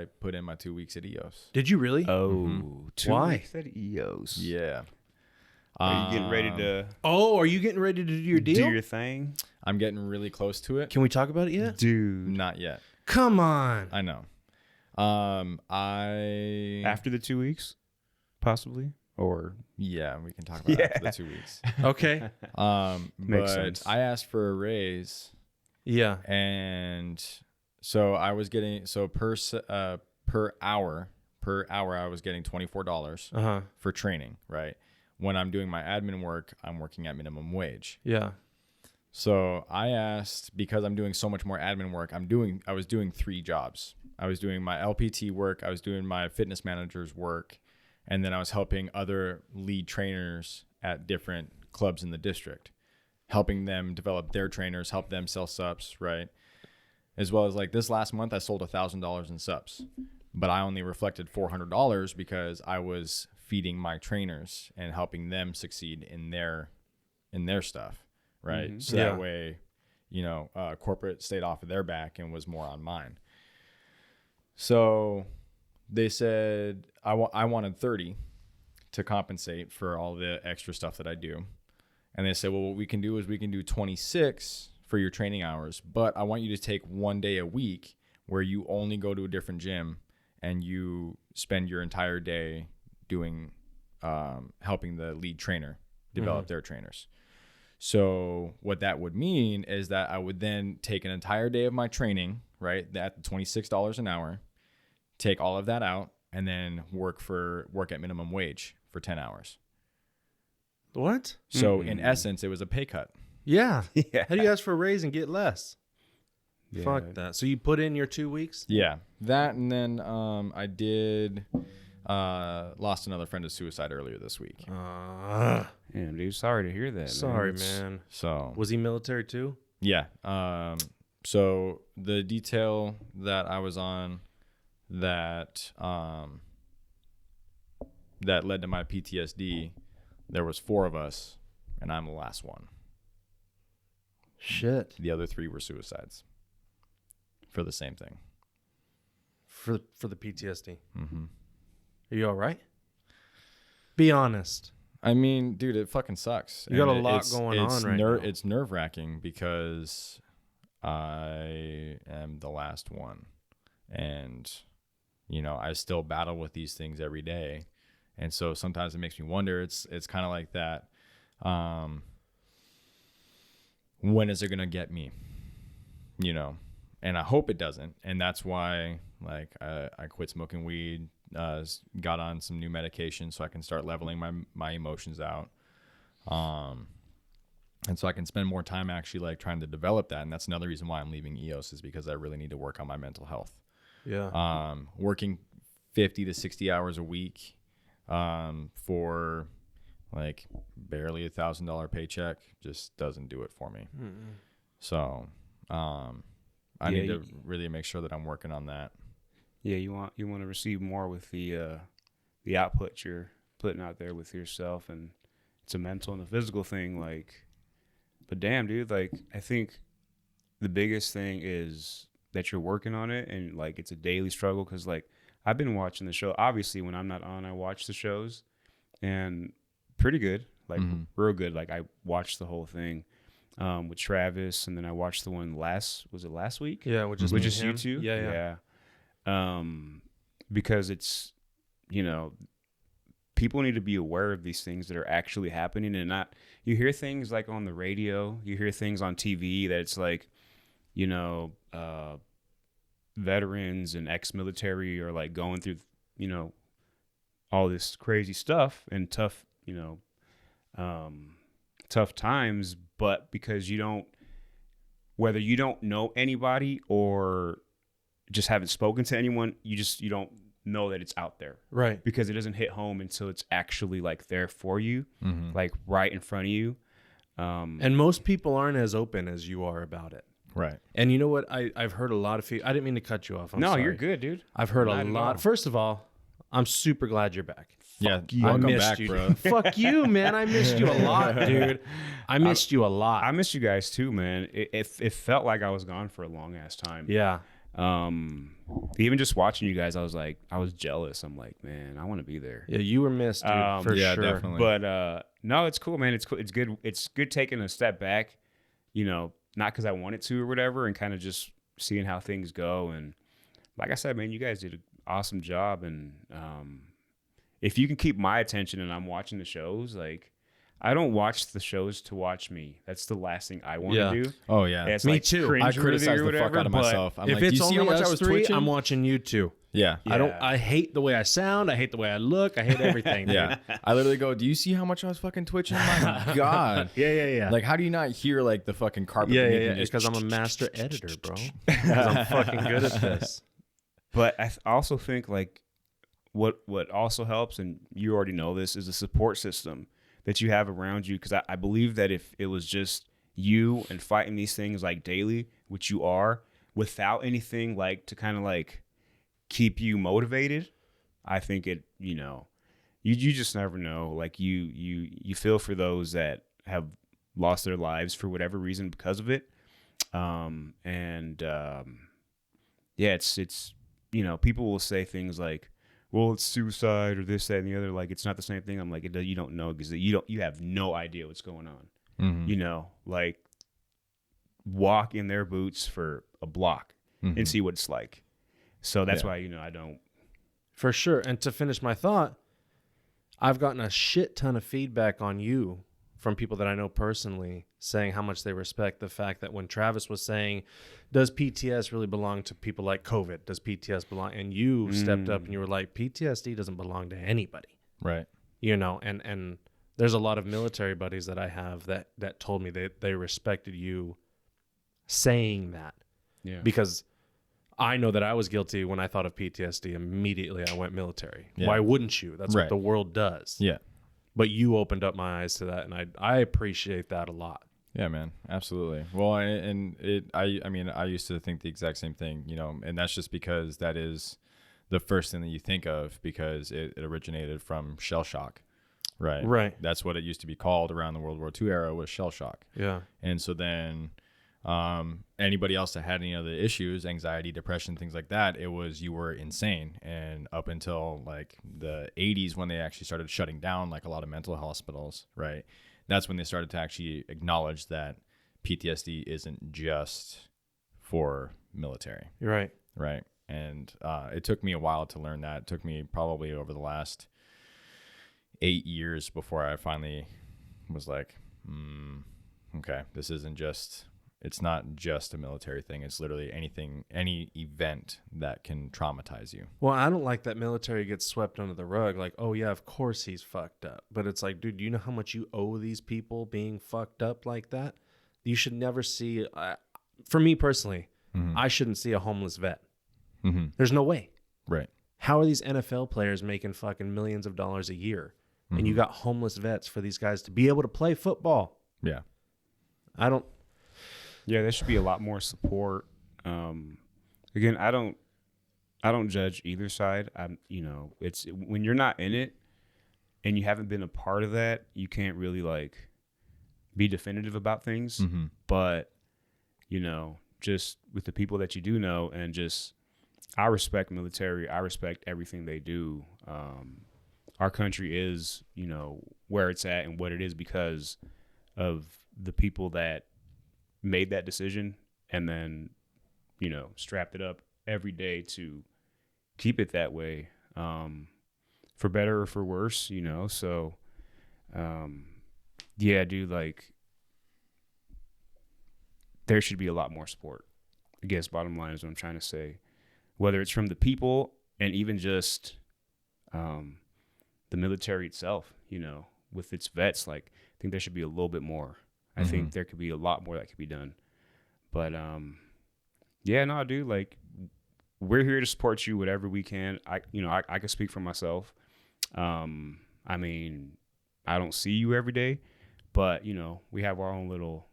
I put in my 2 weeks at EOS. Did you really? Oh, 2 Why? weeks at EOS. Yeah. Are you getting ready to Oh, are you getting ready to do your deal? do your thing? I'm getting really close to it. Can we talk about it yet? Dude. Not yet. Come on. I know. After the 2 weeks, possibly? Or Yeah, we can talk about it after the 2 weeks. Okay. Makes But sense. I asked for a raise, Yeah. and so I was getting per hour I was getting $24 Uh-huh. for training, right? When I'm doing my admin work, I'm working at minimum wage. Yeah. So I asked, because I'm doing so much more admin work, I was doing 3 jobs. I was doing my LPT work, I was doing my fitness manager's work, and then I was helping other lead trainers at different clubs in the district, helping them develop their trainers, help them sell subs, right? As well as like this last month, I sold $1,000 in subs, but I only reflected $400 because I was feeding my trainers and helping them succeed in their stuff, right? Mm-hmm. So that way, corporate stayed off of their back and was more on mine. So they said I wanted 30 to compensate for all the extra stuff that I do. And they said, well, what we can do is we can do 26 for your training hours, but I want you to take 1 day a week where you only go to a different gym and you spend your entire day doing, helping the lead trainer develop their trainers. So what that would mean is that I would then take an entire day of my training, right, at the $26 an hour, take all of that out, and then work at minimum wage for 10 hours. What? So in essence, it was a pay cut. Yeah. Yeah. How do you ask for a raise and get less? Yeah. Fuck that. So you put in your 2 weeks? Yeah, that, and then I did lost another friend to suicide earlier this week. Damn, dude, sorry to hear that. Sorry, It's- man. So Was he military too? yeah, so the detail that I was on that that led to my PTSD, there was 4 of us, and I'm the last one. Shit. The other 3 were suicides for the same thing. For the PTSD. Mm-hmm. Are you all right? Be honest. I mean, dude, it fucking sucks. You got And a lot it's- going it's on right now. It's nerve-wracking because I am the last one. And, I still battle with these things every day. And so sometimes it makes me wonder, it's kind of like that. When is it going to get me? And I hope it doesn't. And that's why, like, I quit smoking weed, got on some new medication so I can start leveling my emotions out. And so I can spend more time actually like trying to develop that. And that's another reason why I'm leaving EOS, is because I really need to work on my mental health. Yeah. Working 50 to 60 hours a week, for like barely $1,000 paycheck just doesn't do it for me. Mm-mm. So, I need to really make sure that I'm working on that. Yeah, you want to receive more with the output you're putting out there with yourself, and it's a mental and a physical thing. Like, but damn, dude, like I think the biggest thing is that you're working on it, and like it's a daily struggle. Because like I've been watching the show. Obviously, when I'm not on, I watch the shows, and pretty good, like real good. Like I watched the whole thing. With Travis, and then I watched the one last week? Yeah, which is you two? Yeah. Because it's, people need to be aware of these things that are actually happening, and not, you hear things like on the radio, you hear things on TV that it's like, veterans and ex-military are like going through, all this crazy stuff and tough, tough times, but because whether you don't know anybody or just haven't spoken to anyone, you don't know that it's out there, Right. because it doesn't hit home until it's actually like there for you, like right in front of you. And most people aren't as open as you are about it. Right. And you know what? I've heard a lot of I didn't mean to cut you off. I'm sorry. You're good, dude. I've heard Not a at all. lot. First of all, I'm super glad you're back. Yeah. I Welcome missed back, you, bro. dude. Fuck you, man. I missed you a lot, dude. I missed you a lot. I miss you guys too, man. It felt like I was gone for a long ass time. Yeah. Even just watching you guys, I was jealous. I'm like, man, I want to be there. Yeah, you were missed, dude, for yeah, sure. definitely. But no, it's cool, man. It's cool. It's good. It's good taking a step back, not because I wanted to or whatever, and kind of just seeing how things go. And like I said, man, you guys did an awesome job. And if you can keep my attention and I'm watching the shows, like, I don't watch the shows to watch me. That's the last thing I want to do. Oh yeah, It's Me like too. I cringeworthy criticize or the fuck whatever, out of but myself. I'm If like, do it's you see only how much us I was three, twitching? I'm watching you too. Yeah. Yeah. I hate the way I sound. I hate the way I look. I hate everything. Yeah. I literally go, do you see how much I was fucking twitching? My God. Yeah. Like, how do you not hear like the fucking carpet? Yeah. beneath you It's just- because I'm a master editor, bro. 'Cause I'm fucking good at this. But I also think like what also helps, and you already know this, is a support system that you have around you. Because I believe that if it was just you and fighting these things like daily, which you are, without anything like to kind of like keep you motivated, I think it, you just never know. Like you feel for those that have lost their lives for whatever reason because of it. Yeah, it's people will say things like, well, it's suicide or this, that, and the other. Like, it's not the same thing. I'm like, you don't know, because you have no idea what's going on. Mhm. Like, walk in their boots for a block and see what it's like. So that's why, I don't. For sure. And to finish my thought, I've gotten a shit ton of feedback on you from people that I know personally saying how much they respect the fact that when Travis was saying, does PTS really belong to people like COVID? Does PTS belong? And you stepped up and you were like, PTSD doesn't belong to anybody. Right. And there's a lot of military buddies that I have that told me they respected you saying that. Yeah. Because I know that I was guilty when I thought of PTSD. Immediately I went military. Yeah. Why wouldn't you? That's Right. what the world does. Yeah. But you opened up my eyes to that, and I appreciate that a lot. Yeah, man, absolutely. Well, I mean, I used to think the exact same thing, and that's just because that is the first thing that you think of, because it originated from shell shock, right? Right. That's what it used to be called around the World War II era, was shell shock. Yeah. And so then anybody else that had any other issues, anxiety, depression, things like that, it was you were insane. And up until like the 80s, when they actually started shutting down like a lot of mental hospitals, right? That's when they started to actually acknowledge that PTSD isn't just for military. You're right. Right. And it took me a while to learn that. It took me probably over the last 8 years before I finally was like, okay, this isn't just, it's not just a military thing. It's literally any event that can traumatize you. Well, I don't like that military gets swept under the rug. Like, oh, yeah, of course he's fucked up. But it's like, dude, do you know how much you owe these people being fucked up like that? You should never see, for me personally, I shouldn't see a homeless vet. There's no way. Right. How are these NFL players making fucking millions of dollars a year? And you got homeless vets for these guys to be able to play football. Yeah. Yeah, there should be a lot more support. Again, I don't judge either side. It's when you're not in it and you haven't been a part of that, you can't really like be definitive about things. But just with the people that you do know, and just, I respect military. I respect everything they do. Our country is, where it's at and what it is because of the people that made that decision and then, strapped it up every day to keep it that way, for better or for worse, So, yeah, dude, like, there should be a lot more support. I guess bottom line is what I'm trying to say. Whether it's from the people and even just the military itself, with its vets, like, I think there should be a little bit more. I think there could be a lot more that could be done. But, yeah, no, dude, like, we're here to support you whatever we can. I can speak for myself. I mean, I don't see you every day, but, we have our own little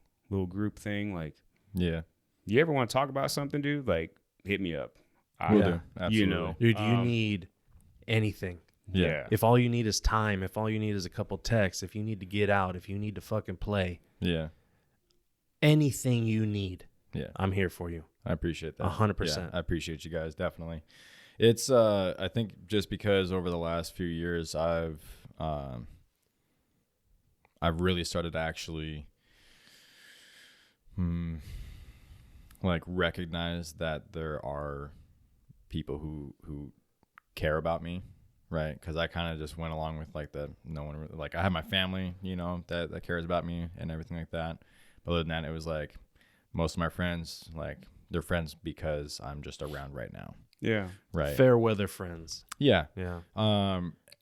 group thing. Like, Yeah. you ever want to talk about something, dude? Like, hit me up. Will do. Absolutely. Dude, you need anything. Yeah. If all you need is time, if all you need is a couple texts, if you need to get out, if you need to fucking play, Yeah. anything you need, Yeah. I'm here for you. I appreciate that. 100%. Yeah, I appreciate you guys. Definitely. It's, I think just because over the last few years, I've really started to actually, like recognize that there are people who care about me. Right. Cause I kind of just went along with like no one really, like I have my family, you know, that cares about me and everything like that. But other than that, it was like most of my friends, like they're friends because I'm just around right now. Yeah. Right. Fair weather friends. Yeah. Yeah.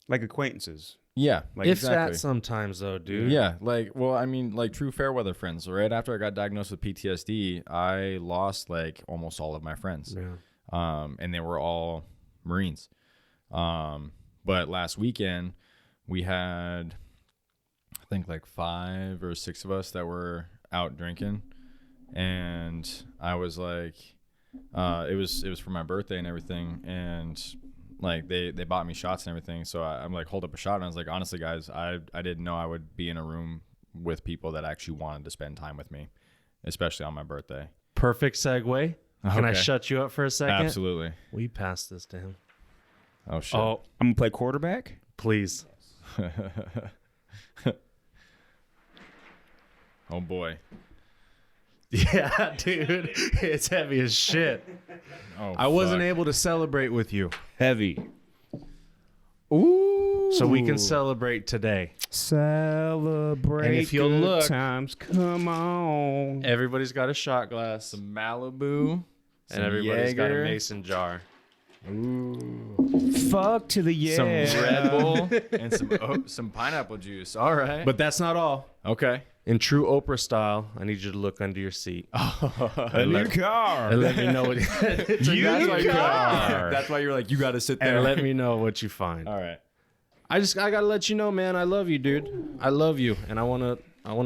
Like acquaintances. Yeah. Like If exactly. that sometimes though, dude. Yeah. Like, well, I mean, like true fair weather friends. Right after I got diagnosed with PTSD, I lost like almost all of my friends. Yeah. And they were all Marines. But last weekend we had, I think like 5 or 6 of us that were out drinking, and I was like, it was for my birthday and everything, and like they bought me shots and everything. So I'm like, hold up a shot, and I was like, honestly, guys, I didn't know I would be in a room with people that actually wanted to spend time with me, especially on my birthday. Perfect segue. Can I Okay. shut you up for a second? Absolutely. We passed this to him. Oh shit. Oh, I'm gonna play quarterback. please. Oh boy. Yeah, dude. It's heavy as shit. Oh, I wasn't fuck. able to celebrate with you. Heavy. Ooh. So we can celebrate today. Celebrate. And if you'll good look- times, come on. Everybody's got a shot glass. Some Malibu. And everybody's got a Jaeger. mason jar. Fuck to the yeah. Some Red Bull and some pineapple juice. All right. But that's not all. Okay. In true Oprah style, I need you to look under your seat. A new car. And let me know what That's why you're like, you got to sit there. and let me know what you find. All right. I gotta let you know, man. I love you, dude. I love you, and I wanna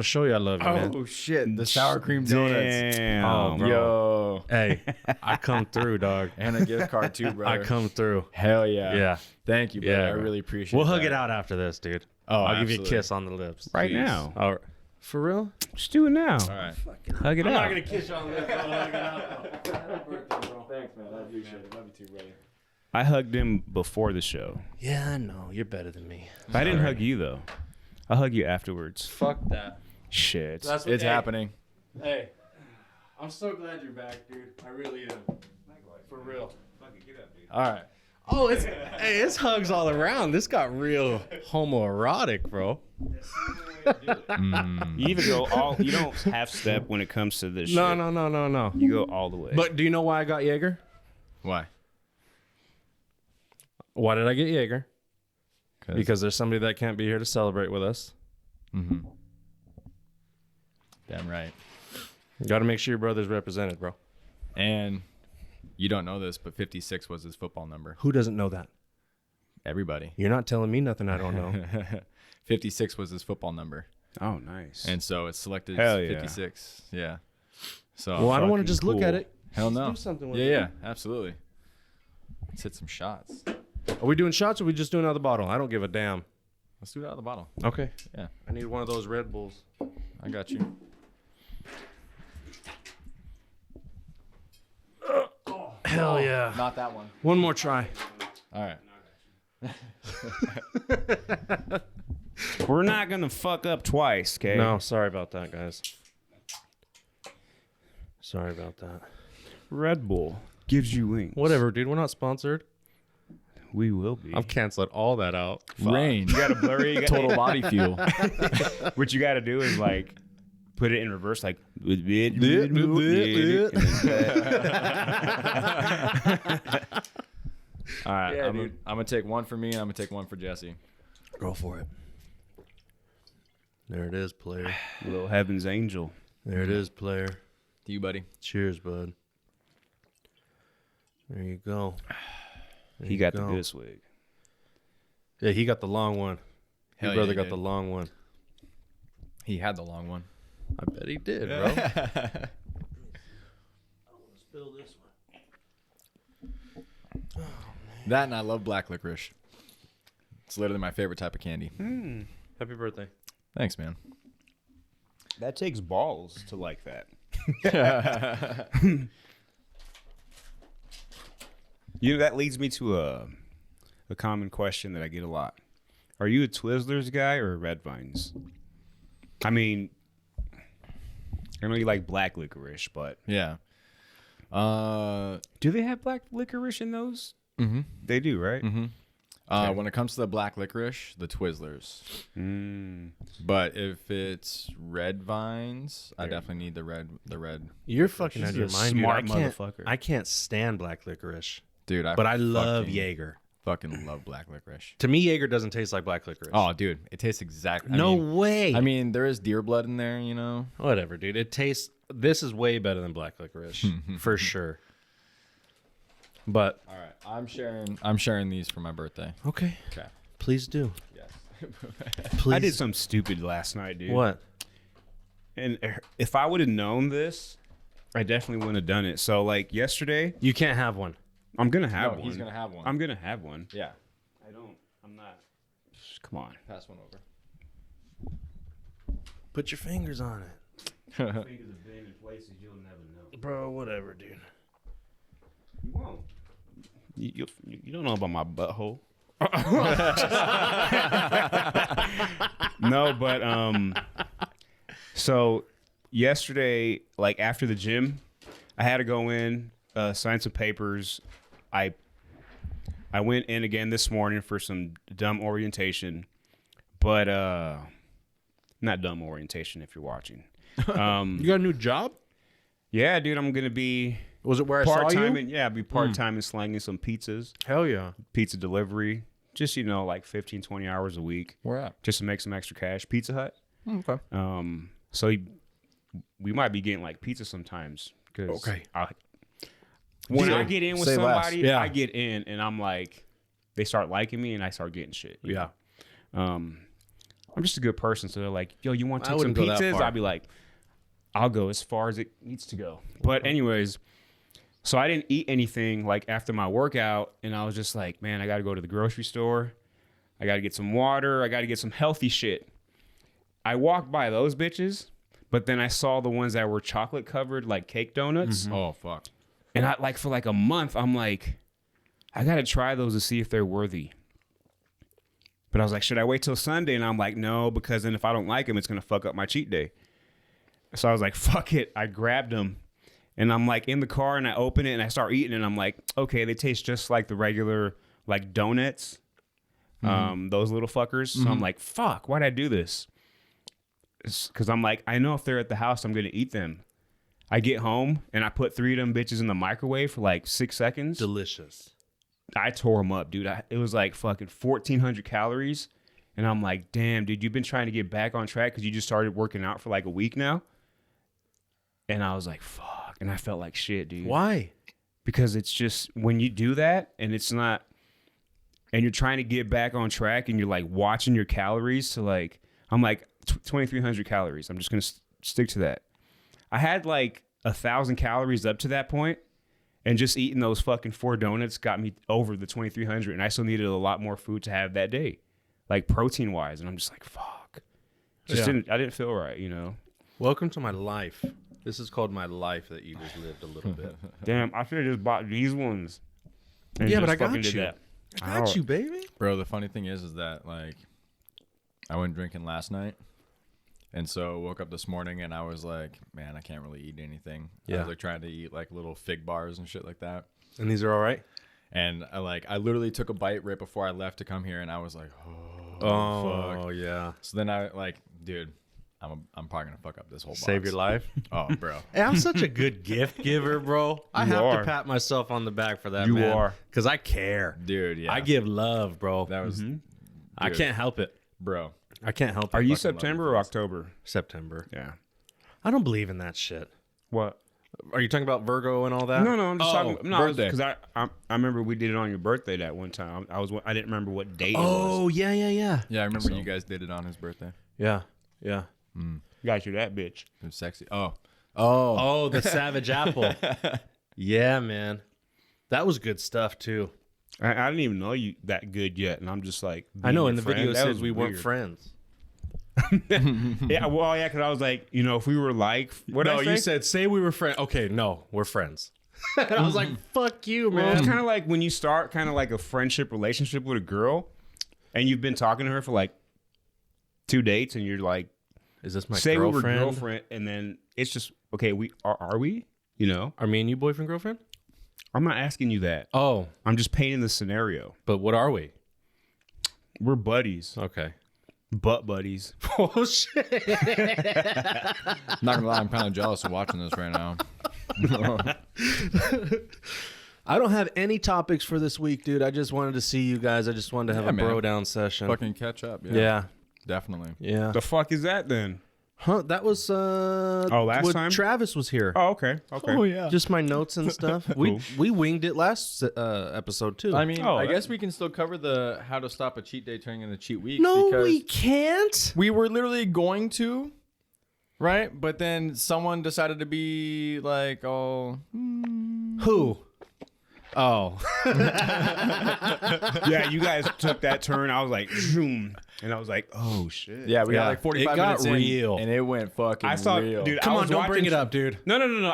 show you I love you, man. Shit. The sour cream donuts. Damn. Oh, bro. Yo. Hey, I come through, dog. And a gift card too, bro. I come through. Hell yeah. Yeah. Thank you, brother. Yeah, I bro. really appreciate We'll that. hug it out after this, dude. Oh, I'll give you a absolutely. kiss on the lips. Right Jeez. now. All right. For real? Just do it now. All right. Hug it out. kiss you on the lips. I'll hug it out. Thanks, man. I appreciate it. Love you too, brother. I hugged him before the show. Yeah, I know. You're better than me. I didn't hug you though. I'll hug you afterwards. Fuck that. Shit. It's happening. Hey, I'm so glad you're back, dude. I really am. For real. All right. Oh, it's hugs all around. This got real homoerotic, bro. You either go all. You don't half step when it comes to this. No, shit. no. You go all the way. But do you know why I got Jaeger? Why? Why did I get Jaeger? Because there's somebody that can't be here to celebrate with us. Mm-hmm. Damn right. Got to make sure your brother's represented, bro. And you don't know this, but 56 was his football number. Who doesn't know that? Everybody. You're not telling me nothing I don't know. 56 was his football number. oh, nice. And so it's selected Hell as yeah. 56. Yeah. So Well, I don't want fucking to just look cool. at it. hell no. do something with yeah, it. yeah, absolutely. Let's hit some shots. Are we doing shots or are we just doing out of the bottle? I don't give a damn. Let's do it out of the bottle. Okay. Yeah, I need one of those Red Bulls. I got you. Hell yeah. Not that one. One more try. All right. We're not gonna fuck up twice, okay? No, sorry about that, guys. Sorry about that. Red Bull gives you wings. Whatever, dude. We're not sponsored. We will be. I'm canceling all that out. Rain. You gotta blur it. You gotta, Total body fuel. what you gotta do is like put it in reverse, like. All right. Yeah, I'm dude. gonna take one for me, and I'm gonna take one for Jesse. Go for it. There it is, player. Little Heaven's Angel. There it is, player. To you, buddy. Cheers, bud. There you go. There He you got go. the good swig. Yeah, he got the long one. Hell Your yeah, brother he got did. the long one. He had the long one. I bet he did, bro. Spill this one. That and I love black licorice. It's literally my favorite type of candy. Happy birthday. Thanks, man. That takes balls to like that. You know, that leads me to a common question that I get a lot. Are you a Twizzlers guy or a Red Vines? I mean, I know you like black licorice, but Yeah. do they have black licorice in those? Mm-hmm. They do, right? Mm-hmm. When it comes to the black licorice, the Twizzlers. Mm. But if it's red vines, I definitely need the red. You're fucking out of your He's a mind, dude. smart motherfucker. I can't stand black licorice, Dude, but I love fucking- Jaeger. Fucking love black licorice. To me, Jaeger doesn't taste like black licorice. Oh, dude, it tastes exactly. no way. I mean, there is deer blood in there, you know. Whatever, dude. It tastes. This is way better than black licorice for sure. But All right, I'm sharing these for my birthday. okay, Okay. please do. Yes. Please. I did something stupid last night, dude. What? And if I would have known this, I definitely wouldn't have done it. So, like, yesterday, You can't have one. I'm going to have No, one. he's gonna have one. I'm going to have one. Yeah. I'm not. Come on. Pass one over. Put your fingers on it, Fingers have been in places you'll never know. bro. Whatever, dude. You won't. You don't know about my butthole. No, but so yesterday, like after the gym, I had to go in, sign some papers. I went in again this morning for some dumb orientation, but not dumb orientation if you're watching. You got a new job? Yeah, dude, I'm gonna be Was it where I saw part-time. you? I'll be part-time in slanging some pizzas, Hell yeah. pizza delivery. Just, like 15, 20 hours a week Where at? just to make some extra cash. Pizza Hut. Okay. So we might be getting like pizza sometimes. Cause Okay. when Say- I get in with say less. somebody, Yeah. I get in and I'm like, they start liking me and I start getting shit. you Yeah. know? I'm just a good person. So they're like, yo, you want to I take some wouldn't go that pizzas? far. I'll be like, I'll go as far as it needs to go. But anyways, so I didn't eat anything like after my workout. And I was just like, man, I got to go to the grocery store. I got to get some water. I got to get some healthy shit. I walked by those bitches, but then I saw the ones that were chocolate covered, like cake donuts. Oh fuck. And I like for like a month, I'm like, I got to try those to see if they're worthy. But I was like, should I wait till Sunday? And I'm like, no, because then if I don't like them, it's going to fuck up my cheat day. So I was like, fuck it. I grabbed them and I'm like in the car and I open it and I start eating and I'm like, okay, they taste just like the regular like donuts. Those little fuckers. So I'm like, fuck, why'd I do this? Because I'm like, I know if they're at the house, I'm going to eat them. I get home and I put 3 of them bitches in the microwave for like 6 seconds. Delicious. I tore them up, dude. It was like fucking 1,400 calories. And I'm like, damn, dude, you've been trying to get back on track because you just started working out for like a week now. And I was like, fuck. And I felt like shit, dude. Why? Because it's just when you do that and it's not, and you're trying to get back on track and you're like watching your calories to like, I'm like 2,300 calories. I'm just going to stick to that. I had like 1,000 calories up to that point, and just eating those fucking 4 donuts got me over the 2,300. And I still needed a lot more food to have that day, like protein wise. And I'm just like, fuck. I didn't feel right, you know? Welcome to my life. This is called my life that you just lived a little bit. Damn, I should have just bought these ones. and Yeah, just but I got fucking did you. that. I got you, baby. Bro, the funny thing is that like I went drinking last night, and so woke up this morning and I was like, man, I can't really eat anything. I Yeah. was like trying to eat like little fig bars and shit like that. And these are all right? And I literally took a bite right before I left to come here, and I was like, oh, Oh, fuck. yeah. So then I like, dude, I'm probably gonna fuck up this whole box. Save your life. Oh, bro. Hey, I'm such a good gift giver, bro. I You have are. to pat myself on the back for that, You man. are. Because I care. Dude, yeah. I give love, bro. that was I dude. can't help it. bro. I can't help it. Are you fucking love September your or face. October? September. Yeah. I don't believe in that shit. What? Are you talking about Virgo and all that? No, I'm just Oh, talking. No, birthday. because I remember we did it on your birthday that one time. I didn't remember what date it was. Oh, yeah. Yeah, I remember So- you guys did it on his birthday. Yeah. Got you that bitch. It was sexy. Oh, Oh, the Savage Apple. Yeah, man. That was good stuff, too. I didn't even know you that good yet, and I'm just like, I know being in the your friend, video it that said was we weren't weird. friends. Yeah, well, yeah, because I was like, if we were like, what No, did I you say? said say we were friends. Okay, no, we're friends. And I was like, fuck you, Well, it's man. kind of like when you start kind of like a friendship relationship with a girl and you've been talking to her for like 2 dates and you're like, Is this my say girlfriend? we were girlfriend, and then it's just, okay, we are we? You know? Are me and you boyfriend, girlfriend? I'm not asking you that. Oh, I'm just painting the scenario. but what are we? We're buddies. Okay. Butt buddies. Oh, shit. Not gonna lie, I'm kind of jealous of watching this right now. I don't have any topics for this week, dude. I just wanted to see you guys. I just wanted to have a man. bro down session. Fucking catch up. yeah. Definitely. Yeah. The fuck is that then? Huh? That was last when time? Travis was here. Oh, okay. Okay. yeah. Just my notes and stuff. Cool. We winged it last episode too. I mean, Oh, I that- guess we can still cover the how to stop a cheat day turning into a cheat week. no, because we can't. we were literally going to, right? But then someone decided to be like, oh, Who? Oh, Yeah, you guys took that turn. I was like, zoom. And I was like, oh, shit. yeah, we Yeah, got like 45 it got minutes in, real. and it went fucking I saw, real. dude, come I on! was Don't bring watching- it up, dude. No.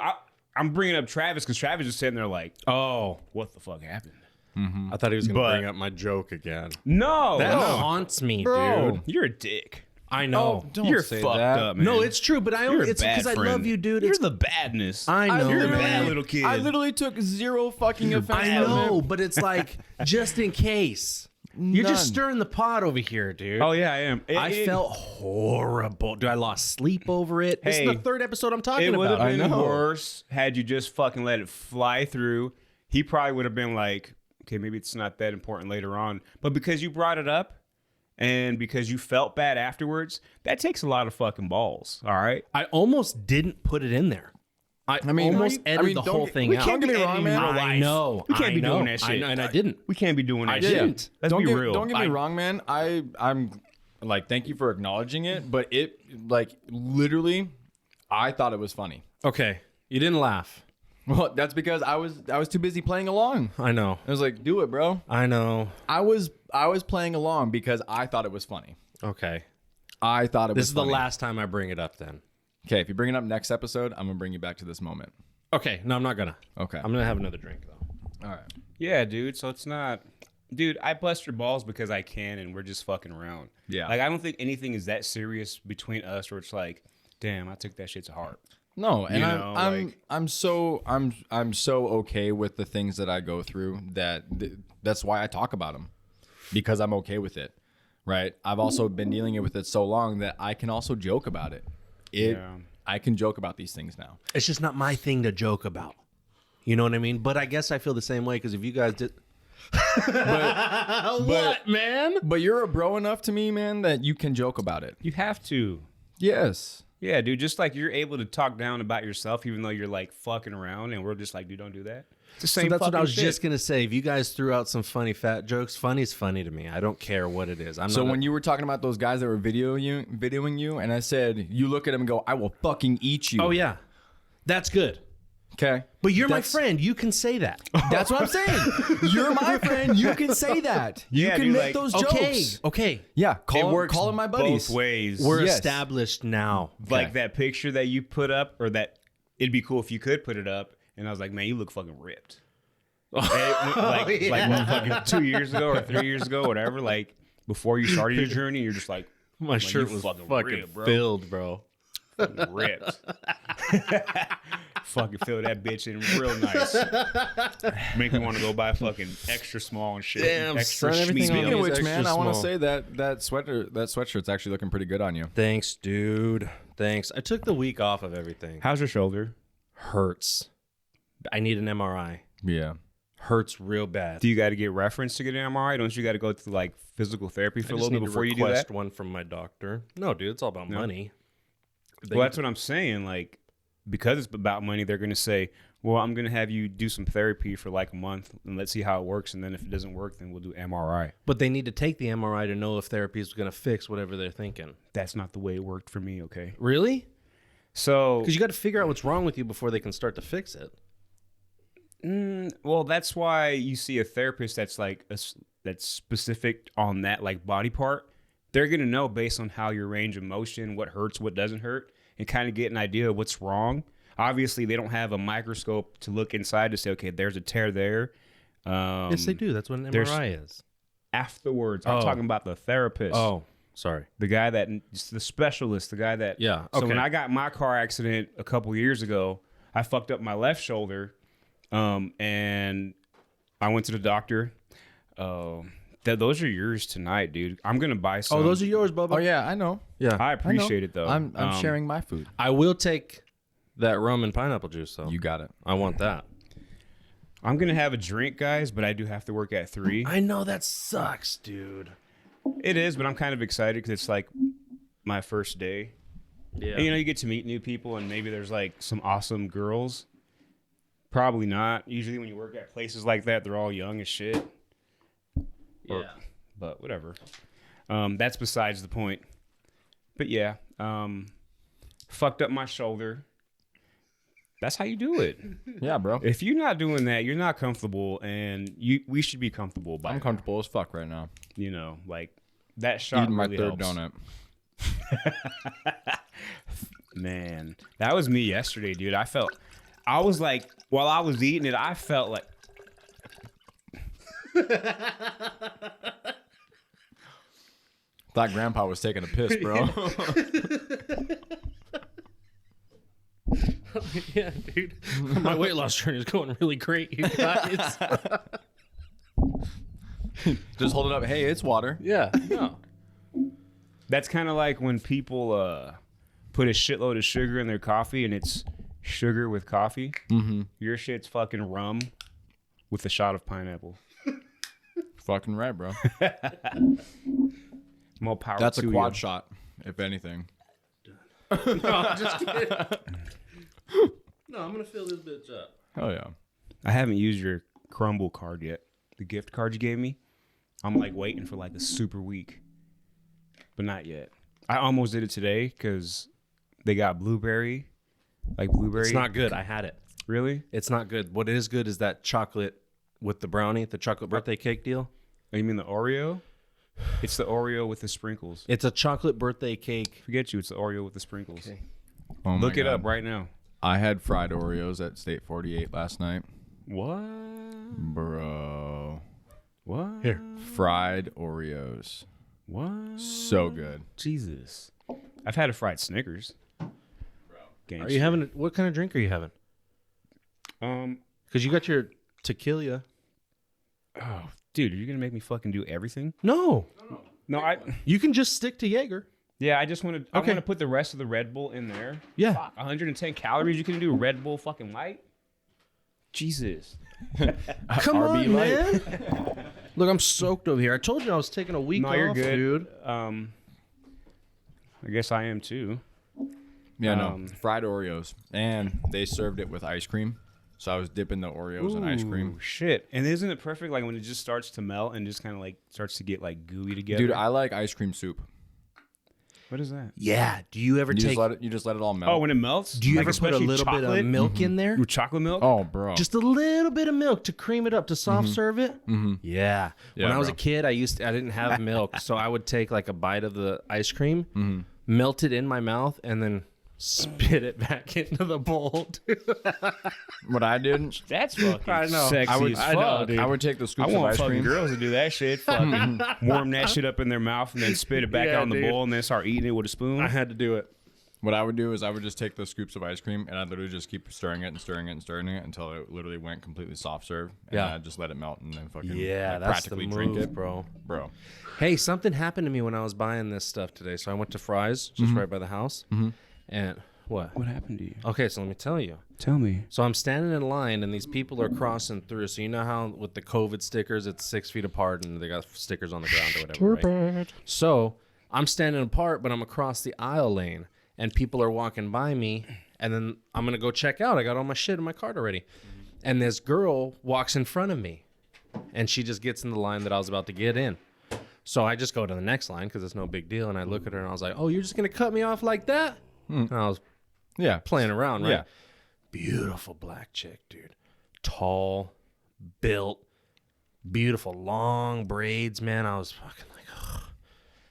I'm bringing up Travis because Travis is sitting there like, Oh, what the fuck happened? I thought he was gonna But- bring up my joke again. No. That no. haunts me, Bro. dude. You're a dick. I know. don't You're say fucked that. up, man. No, it's true, but I You're only a it's bad because I friend. love you, dude. You're It's, the badness. I know. You're a literally- bad little kid. I literally took zero fucking offense. I out of know, it. but it's like just in case. You're just None. stirring the pot over here, dude. Oh, yeah, I am. I felt horrible. Dude, I lost sleep over it. This is Hey, the third episode I'm talking It would have about. been I know. worse had you just fucking let it fly through. He probably would have been like, okay, maybe it's not that important later on. But because you brought it up and because you felt bad afterwards, that takes a lot of fucking balls. All right. I almost didn't put it in there. I mean, almost I edited mean, the don't whole get- thing we out. can't get me wrong, editing man. real I life. know. We can't be I know, doing that I shit. know, and I didn't. We can't be doing that I shit. didn't. Let's don't be get, real. Don't get me wrong, man. I'm like, thank you for acknowledging it, but it like literally, I thought it was funny. Okay, you didn't laugh. Well, that's because I was too busy playing along. I know. I was like, do it, bro. I know. I was playing along because I thought it was funny. Okay. I thought it was This is the funny. last time I bring it up then. Okay, if you bring it up next episode, I'm gonna bring you back to this moment. Okay, no, I'm not gonna. Okay. I'm gonna have another drink though. All right. Yeah, dude. So it's not, dude. I bust your balls because I can, and we're just fucking around. Yeah. Like I don't think anything is that serious between us, where it's like, damn, I took that shit to heart. No, and You I'm know, I'm like- I'm so okay with the things that I go through that's why I talk about them, because I'm okay with it, right? I've also been dealing with it so long that I can also joke about it. Yeah. I can joke about these things now. It's just not my thing to joke about. You know what I mean? But I guess I feel the same way because if you guys did. What, man? But you're a bro enough to me, man, that you can joke about it. You have to. Yes. Yeah, dude. Just like you're able to talk down about yourself, even though you're like fucking around, and we're just like, dude, don't do that. It's the So same. that's what I fucking was shit. just gonna say. If you guys threw out some funny fat jokes, funny's funny to me. I don't care what it is. I'm So not when you were talking about those guys that were videoing you, and I said, you look at them and go, I will fucking eat you. oh yeah, that's good. Okay. But you're That's- my friend. You can say that. That's what I'm saying. You're my friend. You can say that. Yeah, you can dude, make like- those Okay. jokes. Okay. Yeah. It Call works them my buddies. both ways. We're Yes. established now. Like that picture that you put up, or that it'd be cool if you could put it up. And I was like, man, you look fucking ripped. like what, fucking 2 years ago or 3 years ago, whatever. Like before you started your journey, you're just like, My man, shirt you was fucking fucking ripped, bro. filled, bro. Fucking ripped. Fucking fill that bitch in real nice. Make me want to go buy fucking extra small and shit. Damn, extra son, everything schmeat. on Speaking of He's which, man, extra I want to small. say that sweatshirt's actually looking pretty good on you. Thanks, dude. Thanks. I took the week off of everything. How's your shoulder? Hurts. I need an MRI. Yeah. Hurts real bad. Do you got to get reference to get an MRI? Don't you got to go through like physical therapy for I a just little need bit to before you do request that? one from my doctor. No, dude, it's all about money. Well, that's what I'm saying. Like, because it's about money, they're going to say, well, I'm going to have you do some therapy for like a month and let's see how it works. And then if it doesn't work, then we'll do MRI. But they need to take the MRI to know if therapy is going to fix whatever they're thinking. That's not the way it worked for me, okay? Really? So, Because you got to figure out what's wrong with you before they can start to fix it. well, that's why you see a therapist that's like, that's specific on that like body part. They're going to know based on how your range of motion, what hurts, what doesn't hurt, and kind of get an idea of what's wrong. Obviously, they don't have a microscope to look inside to say, okay, there's a tear there. Yes, they do. That's what an there's- MRI is. Afterwards, I'm talking about the therapist. Oh, sorry. The guy that, the specialist, the guy that. Yeah, So okay. when I got my car accident a couple years ago, I fucked up my left shoulder, and I went to the doctor. Those are yours tonight, dude. I'm gonna buy some. Oh, those are yours, Bubba. Oh yeah, I know. Yeah. I appreciate it though. I'm sharing my food. I will take that rum and pineapple juice, though. You got it. I want that. I'm gonna have a drink, guys, but I do have to work at 3. I know that sucks, dude. It is, but I'm kind of excited because it's like my first day. Yeah. And, you get to meet new people, and maybe there's like some awesome girls. Probably not. Usually, when you work at places like that, they're all young as shit. But whatever. That's besides the point. But yeah, fucked up my shoulder. That's how you do it. Yeah, bro. If you're not doing that, you're not comfortable, and we should be comfortable by I'm now. comfortable as fuck right now. Like that shot Eating my really third helps. donut. Man, that was me yesterday, dude. I was like, while I was eating it, I felt like Thought Grandpa was taking a piss, bro. Yeah, dude. My weight loss journey is going really great, you guys. Just hold it up. Hey, it's water. Yeah. No. that's kind of like when people put a shitload of sugar in their coffee and it's sugar with coffee. Mm-hmm. Your shit's fucking rum with a shot of pineapple. Fucking right, bro. More power That's a to quad you. shot, if anything. No, I'm just kidding. No, I'm gonna fill this bitch up. Oh yeah. I haven't used your Crumble card yet. The gift card you gave me. I'm like waiting for like a super week, but not yet. I almost did it today because they got blueberry. It's not good. I had it. Really? It's not good. What is good is that chocolate with the brownie, the chocolate birthday cake deal. Oh, you mean the Oreo? It's the Oreo with the sprinkles. It's a chocolate birthday cake. Forget you. It's the Oreo with the sprinkles. Okay. Oh my Look it God. up right now. I had fried Oreos at State 48 last night, What? bro. What? Here. Fried Oreos, What? so good. Jesus. I've had a fried Snickers. Are you having what kind of drink are you having? Because you got your tequila. Oh, dude, are you gonna make me fucking do everything? No, No, you can just stick to Jaeger. Yeah, I just want to. I Okay. want to put the rest of the Red Bull in there. Yeah. Fuck, 110 calories. You can do Red Bull fucking light. Jesus. Come RB on, light. man. Look, I'm soaked over here. I told you I was taking a week No, off, you're good, dude. I guess I am too. Yeah, no. Fried Oreos. And they served it with ice cream. So I was dipping the Oreos in ice cream. Ooh, shit. And isn't it perfect? Like when it just starts to melt and just kind of like starts to get like gooey together. Dude, I like ice cream soup. What is that? Yeah. Do you ever You just let it all melt. Oh, when it melts. Do you Like, ever put a especially little bit chocolate? of milk in there? With chocolate milk? Oh, bro. Just a little bit of milk to cream it up to soft serve it. Mm-hmm. Yeah. Yeah, When I was bro. a kid, I didn't have milk, so I would take like a bite of the ice cream, melt it in my mouth, and then spit it back into the bowl. What I did, That's fucking I know. sexy I would- as I fuck, know, dude. I would take the I scoops of want ice fucking cream. girls to do that shit. Fucking warm that shit up in their mouth and then spit it back Yeah, out in the dude. bowl and then start eating it with a spoon. I had to do it. What I would do is I would just take those scoops of ice cream and I'd literally just keep stirring it and stirring it and stirring it until it literally went completely soft serve. And Yeah. then I'd just let it melt and then fucking Yeah, like, that's the practically move, drink it. bro. Bro. Hey, something happened to me when I was buying this stuff today. So I went to Fry's, just right by the house, and what? What happened to you? Okay, so let me tell you. Tell me. So I'm standing in line, and these people are crossing through. So you know how with the COVID stickers, it's 6 feet apart, and they got stickers on the ground or whatever, right? So I'm standing apart, but I'm across the aisle lane, and people are walking by me, and then I'm gonna go check out. I got all my shit in my cart already, and this girl walks in front of me, and she just gets in the line that I was about to get in. So I just go to the next line because it's no big deal, and I look at her and I was like, "Oh, you're just gonna cut me off like that?" And I was Yeah. playing around, right? Yeah. Beautiful black chick, dude. Tall, built, beautiful, long braids, man. I was fucking like, ugh.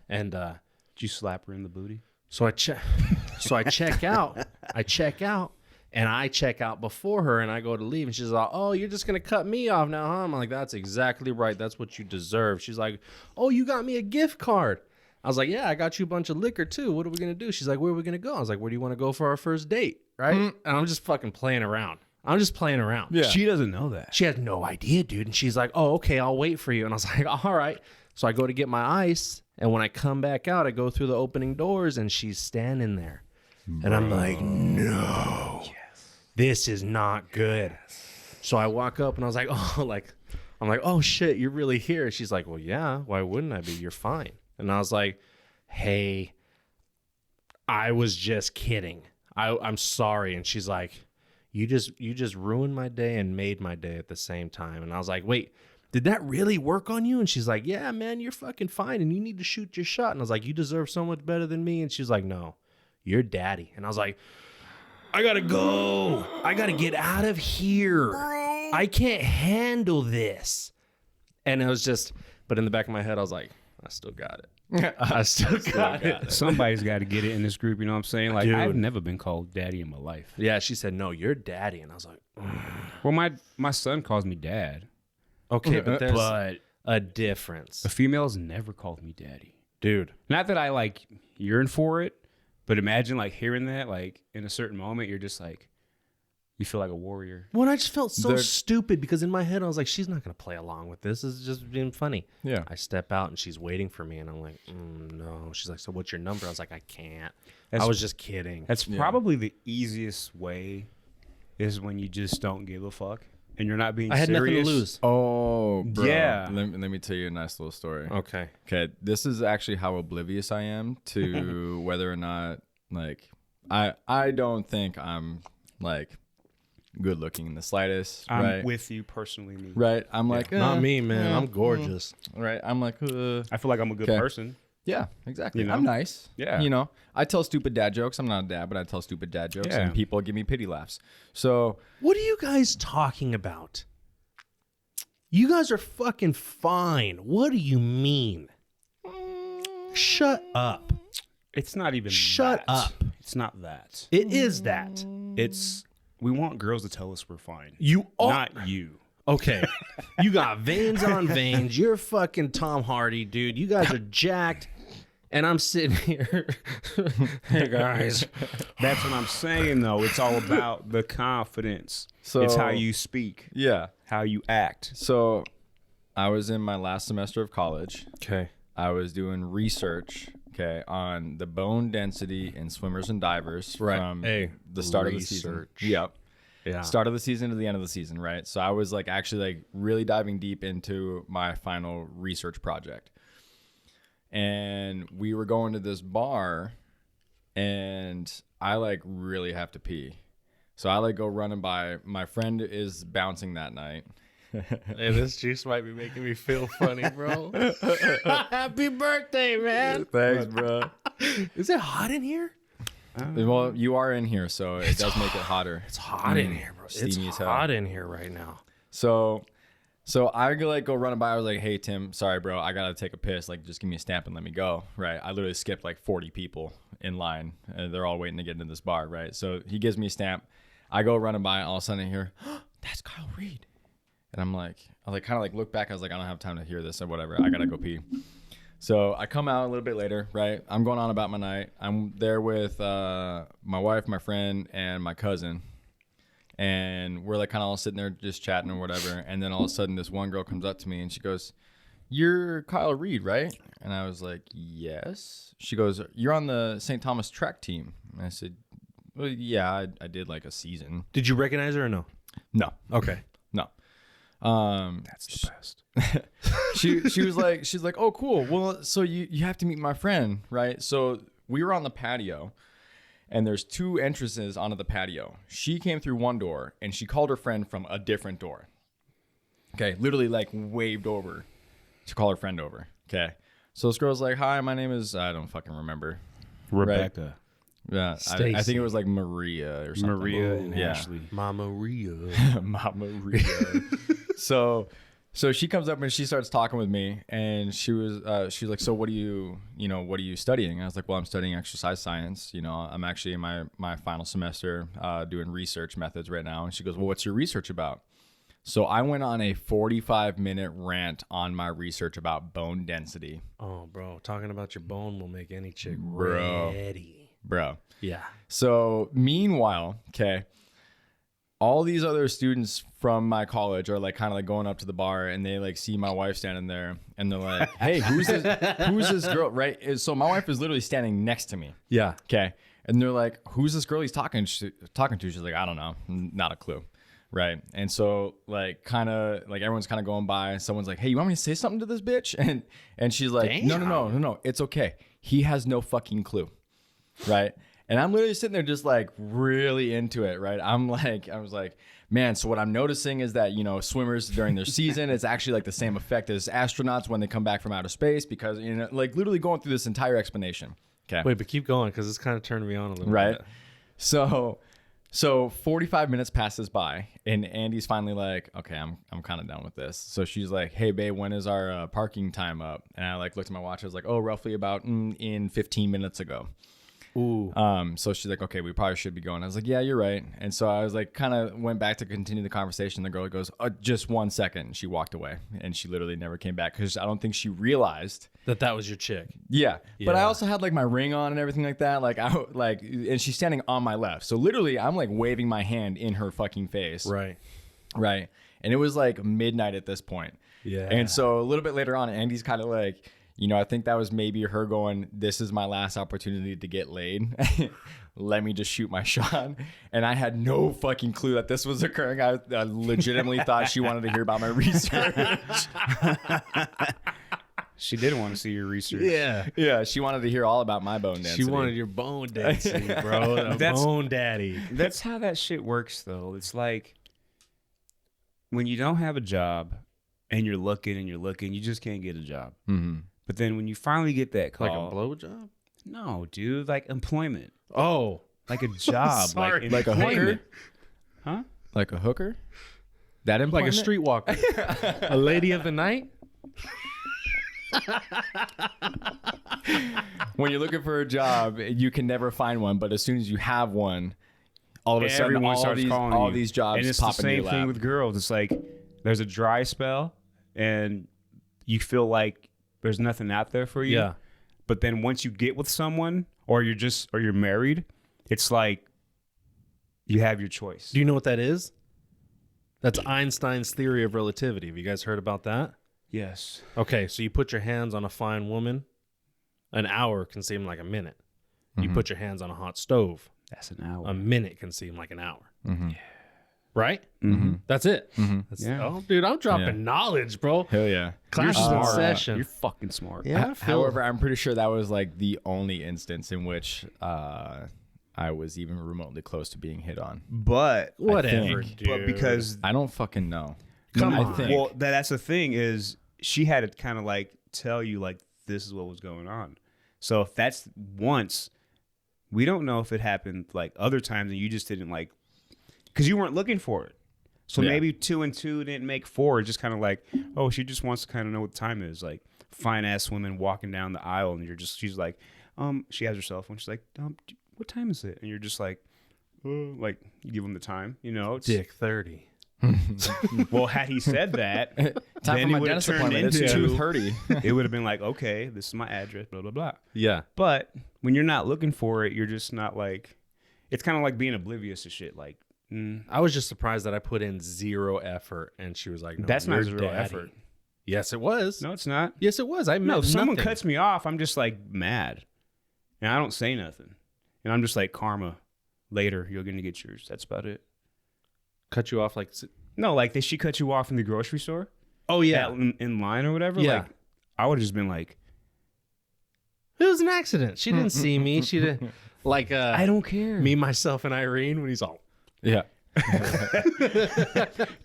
And Did you slap her in the booty? so I check out. I check out, And I check out before her and I go to leave and she's like, oh, you're just going to cut me off now, huh? I'm like, that's exactly right. That's what you deserve. She's like, oh, you got me a gift card. I was like, yeah, I got you a bunch of liquor too. What are we going to do? She's like, where are we going to go? I was like, where do you want to go for our first date? Right? And I'm just fucking playing around. I'm just playing around. Yeah. She doesn't know that. She has no idea, dude. And she's like, oh, okay, I'll wait for you. And I was like, all right. So I go to get my ice. And when I come back out, I go through the opening doors and she's standing there. And I'm like, no, this is not good. So I walk up and I was like, oh shit, you're really here. She's like, well, yeah, why wouldn't I be? You're fine. And I was like, hey, I was just kidding. I'm sorry. And she's like, you just ruined my day and made my day at the same time. And I was like, wait, did that really work on you? And she's like, yeah, man, you're fucking fine. And you need to shoot your shot. And I was like, you deserve so much better than me. And she's like, no. You're daddy. And I was like, I gotta go. I gotta get out of here. I can't handle this. And it was just, but in the back of my head, I was like, I still got it. I still got it. Somebody's got to get it in this group. You know what I'm saying? Like, Dude. I've never been called daddy in my life. Yeah, she said, no, you're daddy. And I was like, Well, my son calls me dad. okay, but there's But a difference. the females never called me daddy. Dude. Not that I like yearn for it, but imagine like hearing that, like in a certain moment, you're just like, you feel like a warrior. Well, I just felt so They're- stupid because in my head, I was like, she's not going to play along with this. This is just being funny. Yeah. I step out and she's waiting for me. And I'm like, no. She's like, so what's your number? I was like, I can't. I was just kidding. That's probably the easiest way is when you just don't give a fuck and you're not being I had serious. nothing to lose. Oh, bro. Yeah. Let me tell you a nice little story. Okay. Okay, this is actually how oblivious I am to whether or not, like, I don't think I'm, like, good looking in the slightest, I'm right? with you personally. Me. Right? I'm like, Not me, man. I'm gorgeous. Right? I'm like, I feel like I'm a good Okay. person. yeah, exactly. You know? I'm nice. Yeah. You know, I tell stupid dad jokes. I'm not a dad, but I tell stupid dad jokes, Yeah. and people give me pity laughs. So, What are you guys talking about? You guys are fucking fine. What do you mean? Shut up. It's not even Shut that. up. It's not that. It is that. It's we want girls to tell us we're fine. You are. Not you. Okay. You got veins on veins. You're fucking Tom Hardy, dude. You guys are jacked. And I'm sitting here. Hey, guys. That's what I'm saying, though. It's all about the confidence. So- it's how you speak, yeah. how you act. So, I was in my last semester of college. Okay. I was doing research, okay, on the bone density in swimmers and divers from Hey, the start of the season. research. Yep. Yeah. Start of the season to the end of the season, right? So I was like actually like really diving deep into my final research project. And we were going to this bar and I like really have to pee. So I like go running by. My friend is bouncing that night. Hey, this juice might be making me feel funny, bro. Happy birthday, man. Thanks, bro. Is it hot in here? Well, you are in here, so it does make it hotter. It's hot in here, bro. It's Steamy as hell. hot in here right now. So I like go running by. I was like, "Hey Tim, sorry bro, I gotta take a piss. Like, just give me a stamp and let me go." Right? I literally skipped like 40 people in line, and they're all waiting to get into this bar. Right? So he gives me a stamp. I go running by. All of a sudden I hear, oh, "That's Kyle Reed," and I kind of like look back. I was like, "I don't have time to hear this or whatever. I gotta go pee." So I come out a little bit later. Right? I'm going on about my night. I'm there with my wife, my friend, and my cousin. And we're like kind of all sitting there just chatting or whatever. And then all of a sudden this one girl comes up to me and she goes, "You're Kyle Reed, right?" And I was like, "Yes." She goes, "You're on the St. Thomas track team." And I said, "Well, yeah, I did like a season." Did you recognize her or no? No, Okay. no. That's the best. She's like, "Oh, cool. Well, so you have to meet my friend, right?" So we were on the patio. And there's two entrances onto the patio. She came through one door and she called her friend from a different door. Okay, literally like waved over to call her friend over. Okay, so this girl's like, "Hi, my name is," I don't fucking remember. Rebecca, Yeah, I Stacy. think it was like Maria or something. Maria, and Yeah. Ashley. Mama Ria. Mama Maria. So So she comes up and she starts talking with me, and she's like, so what are you studying? I was like, well, I'm studying exercise science. I'm actually in my final semester doing research methods right now. And she goes, well, what's your research about? So I went on a 45-minute rant on my research about bone density. Oh, bro, talking about your bone will make any chick Bro. ready. Bro. Yeah. So meanwhile, okay, all these other students from my college are like kind of like going up to the bar, and they like see my wife standing there, and they're like, hey, who's this girl? Right. So my wife is literally standing next to me. Yeah. Okay. And they're like, who's this girl he's talking to? She's like, I don't know. Not a clue. Right. And so like kind of like everyone's kind of going by. Someone's like, hey, you want me to say something to this bitch? And she's like, Damn. No. It's okay. He has no fucking clue. Right. And I'm literally sitting there just like really into it. Right. I was like, man, so what I'm noticing is that, swimmers during their season, it's actually like the same effect as astronauts when they come back from outer space, because, like literally going through this entire explanation. Okay. Wait, but keep going, because it's kind of turning me on a little right. bit. So 45 minutes passes by, and Andy's finally like, okay, I'm kind of done with this. So she's like, hey, babe, when is our parking time up? And I like looked at my watch. I was like, oh, roughly about in 15 minutes ago. Ooh. So she's like, okay, we probably should be going. I was like, yeah, you're right. And so I was like, kind of went back to continue the conversation. The girl goes, just 1 second. She walked away, and she literally never came back, because I don't think she realized that was your chick. Yeah. But I also had like my ring on and everything like that. And she's standing on my left. So literally I'm like waving my hand in her fucking face. Right. Right. And it was like midnight at this point. Yeah. And so a little bit later on, Andy's kind of like, I think that was maybe her going, this is my last opportunity to get laid. Let me just shoot my shot. And I had no fucking clue that this was occurring. I legitimately thought she wanted to hear about my research. She did want to see your research. Yeah. Yeah, she wanted to hear all about my bone density. She wanted your bone density, bro. Bone daddy. That's how that shit works, though. It's like when you don't have a job and you're looking, you just can't get a job. Mm-hmm. But then when you finally get that call, Like a blowjob? no, dude, like employment, Oh, like a job, Sorry. Like a hooker? huh? Like a hooker? That like a employment? streetwalker. A lady of the night? When you're looking for a job, you can never find one, but as soon as you have one, all of a sudden Everyone starts calling you. all these jobs and it's pop the into same your thing lap. with girls. It's like there's a dry spell, and you feel like there's nothing out there for you. Yeah. But then once you get with someone, or you're married, it's like you have your choice. Do you know what that is? That's Einstein's theory of relativity. Have you guys heard about that? Yes. Okay, so you put your hands on a fine woman, an hour can seem like a minute. You put your hands on a hot stove, That's an hour. a minute can seem like an hour. Mm-hmm. Right? Mm-hmm. That's it. Mm-hmm. That's, Yeah. Oh, dude, I'm dropping Yeah. knowledge, bro. Hell yeah. Class You're is in smart. session. You're fucking smart. Yeah. However, I'm pretty sure that was like the only instance in which I was even remotely close to being hit on. But Whatever, think- dude. but because I don't fucking know. Come I on. think. well, that's the thing is she had to kind of like tell you like this is what was going on. So if that's once, we don't know if it happened like other times and you just didn't like because you weren't looking for it. So Yeah. maybe 2 and 2 didn't make 4. It's just kind of like, oh, she just wants to kind of know what the time is. Like fine ass women walking down the aisle and she's like, she has her cell phone. She's like, what time is it? And you're just like you give them the time, it's Dick 30. well, had he said that, Time then for my it would've dentist turned appointment. It's into- 2:30. it would have been like, okay, this is my address, blah, blah, blah. Yeah. But when you're not looking for it, you're just not like, it's kind of like being oblivious to shit. Like, I was just surprised that I put in zero effort and she was like, no, that's not you're zero daddy. effort. Yes, it was. No, it's not. Yes, it was. I No, meant if someone nothing. cuts me off, I'm just like mad. And I don't say nothing. And I'm just like, karma, later, you're going to get yours. That's about it. Cut you off like... No, like, did she cut you off in the grocery store? Oh, yeah. In line or whatever? Yeah. Like, I would have just been like, It was an accident. She didn't see me. She didn't... Like, I don't care. me, myself, and Irene when he's all... Yeah.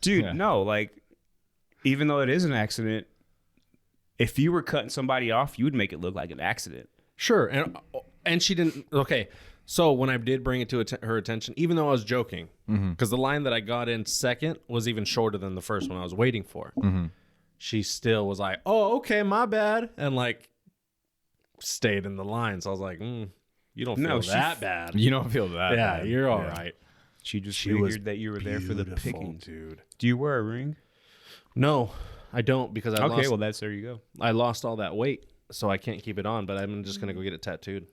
Dude, no, like, even though it is an accident, if you were cutting somebody off, you would make it look like an accident. Sure. And she didn't... Okay. So when I did bring it to her attention, even though I was joking, because the line that I got in second was even shorter than the first one I was waiting for. she still was like, "Oh, okay, my bad," and like stayed in the line. So I was like, "You don't feel that bad. You don't feel that Yeah, bad. you're all right." She just She was figured that you were there for the picking. dude. Do you wear a ring? No, I don't because I Okay, well there you go. I lost all that weight, so I can't keep it on. But I'm just gonna go get it tattooed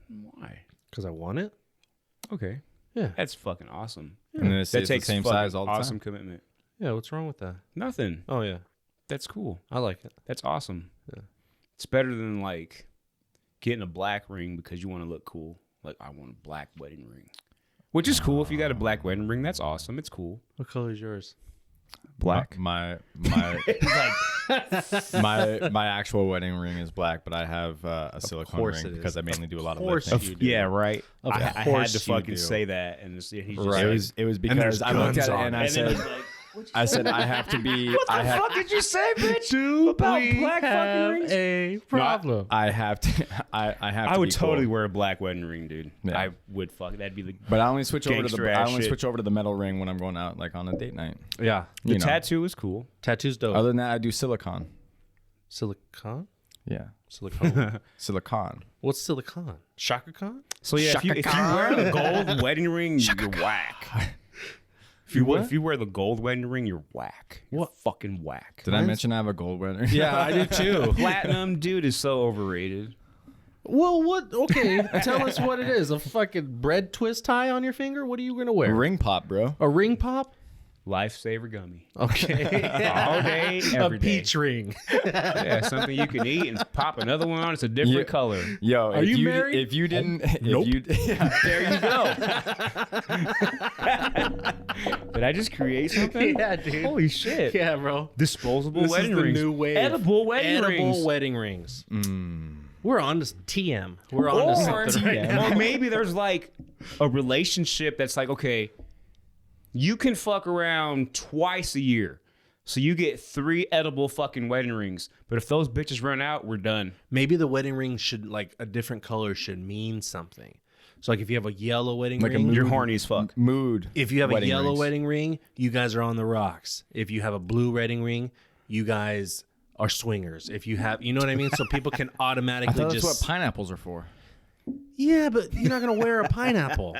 Why? because I want it. Okay. Yeah, That's fucking awesome. And then it's That the takes same fucking size all the awesome time. commitment. yeah. What's wrong with that? Nothing. Oh yeah, That's cool. I like it. That's awesome. Yeah. It's better than like getting a black ring because you want to look cool. Like I want a black wedding ring. Which is cool. If you got a black wedding ring, that's awesome. It's cool. What color is yours? Black. My actual wedding ring is black, but I have a silicone course ring it because is. I mainly do a lot of course lifting. you do. Yeah, right. Of I had course to you fucking do. say that, and he just Right. It was there's because I looked at guns it on and it. I said, I said I have to be. What the fuck did you say, bitch? About black fucking rings? a problem? I have to. I have. I to would be totally cool. wear a black wedding ring, dude. Yeah. I would fuck. That'd be the But I only switch over to Gangster the. ass I only shit. switch over to the metal ring when I'm going out, like on a date night. Yeah, the You know. tattoo is cool. tattoos dope. Other than that, I do silicone. Silicon? Yeah, Silicone? silicone. What's silicon? Shaka Khan? So yeah, if you wear the gold wedding ring, you're whack. If you wear the gold wedding ring, you're whack. You're fucking whack. Did I mention I have a gold wedding? Yeah, I do too. Platinum, dude, is so overrated. Well, what? Okay, tell us what it is. A fucking bread twist tie on your finger? What are you gonna wear? Ring pop, bro. A ring pop? Lifesaver gummy. Okay. All day, A every day. peach ring. Yeah, something you can eat and pop another one on. It's a different Yeah. color. Yo, Are you married? If you didn't, Nope. if you, yeah, there you go. Did I just create something? Yeah, dude. Holy shit. Yeah, bro. Disposable This wedding is the rings. new wave. Edible wedding rings. wedding rings. Mm. We're on to TM. We're on to Or, something right now. or maybe there's like a relationship that's like, okay, you can fuck around twice a year. So you get 3 edible fucking wedding rings. But if those bitches run out, we're done. Maybe the wedding ring should, like, a different color should mean something. So, like, if you have a yellow wedding Like a ring, You're horny as fuck. Mood. if you have a wedding yellow rings. wedding ring, you guys are on the rocks. If you have a blue wedding ring, you guys are swingers. If you have, you know what I mean? So people can I automatically thought just. that's what pineapples are for. Yeah, but you're not going to wear a pineapple.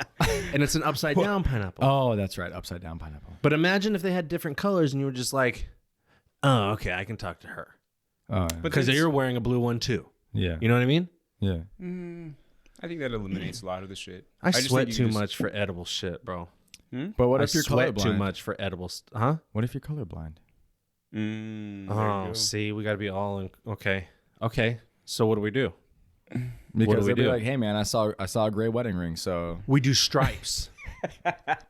And it's an upside down pineapple. Oh, that's right. Upside down pineapple. But imagine if they had different colors and you were just like, oh, okay, I can talk to her. Oh, yeah. Because you're wearing a blue one too. yeah. You know what I mean? Yeah. I think that eliminates a lot of the shit. I just sweat think you too just- much for edible shit, bro. But what I if you're sweat colorblind? too much for edible huh? What if you're colorblind? There you Oh, go. see, we got to be all in. Okay. Okay. So what do we do? Because we they'll be do? like, "Hey, man, I saw a gray wedding ring." So We do stripes.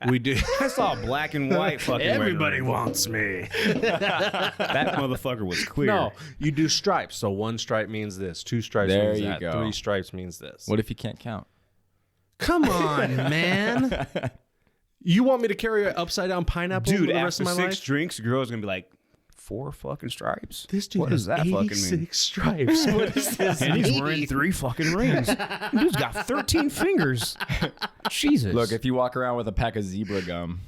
We do. I saw a black and white fucking wedding ring. wants me. That motherfucker was clear. No, you do stripes. So 1 stripe means this, 2 stripes There means you that, go. 3 stripes means this. what if you can't count? Come on, man. You want me to carry an upside down pineapple Dude, for the rest after of my 6 life? drinks, the girl's going to be like, 4 fucking stripes? This dude what has does that fucking 86 mean? stripes. What does this And he's mean? wearing 3 fucking rings. Dude's got 13 fingers. Jesus. Look, if you walk around with a pack of zebra gum,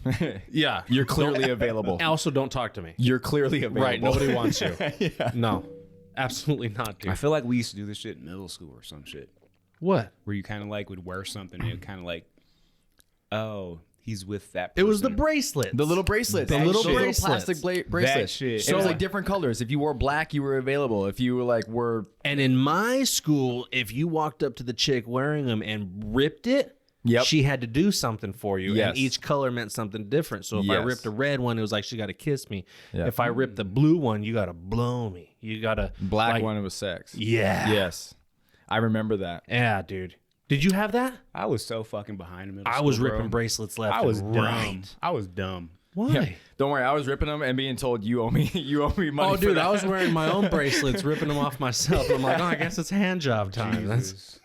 Yeah. you're clearly available. Also, don't talk to me. You're clearly available. Right. Nobody wants you. No. Absolutely not, I dude. feel like we used to do this shit in middle school or some shit. What? Where you kind of like would wear something and it kind of like, oh, he's with that It person. was the bracelet. The little bracelets. The little Those bracelets. plastic bracelets. shit. It was So- like different colors. If you wore black, you were available. If you were like were And in my school, if you walked up to the chick wearing them and ripped it, Yep. she had to do something for you. Yes. And each color meant something different. So if I Yes. ripped a red one, it was like she got to kiss me. Yeah. If I ripped the blue one, you got to blow me. You got to black like, one was sex. Yeah. Yes. I remember that. Yeah, dude. Did you have that? I was so fucking behind him. I was ripping bracelets left. I was and dumb. right. I was dumb. Why? Yeah. Don't worry, I was ripping them and being told you owe me money. Oh, for dude, that. I was wearing my own bracelets, ripping them off myself. I'm like, oh, I guess it's hand job time. That's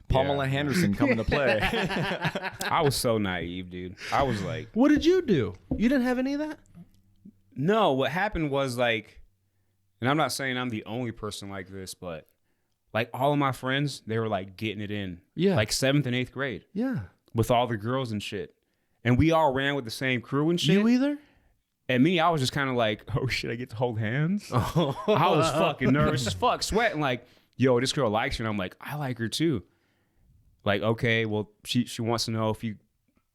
Pamela Henderson coming to play. I was so naive, dude. I was like, What did you do? You didn't have any of that? no, what happened was like, and I'm not saying I'm the only person like this, but like all of my friends, they were like getting it in. Yeah. Like 7th and 8th grade Yeah. with all the girls and shit. And we all ran with the same crew and shit. You either? And me, I was just kind of like, oh shit, I get to hold hands. I was fucking nervous as fuck, sweating like, yo, this girl likes you. And I'm like, I like her too. Like, okay, well, she wants to know if you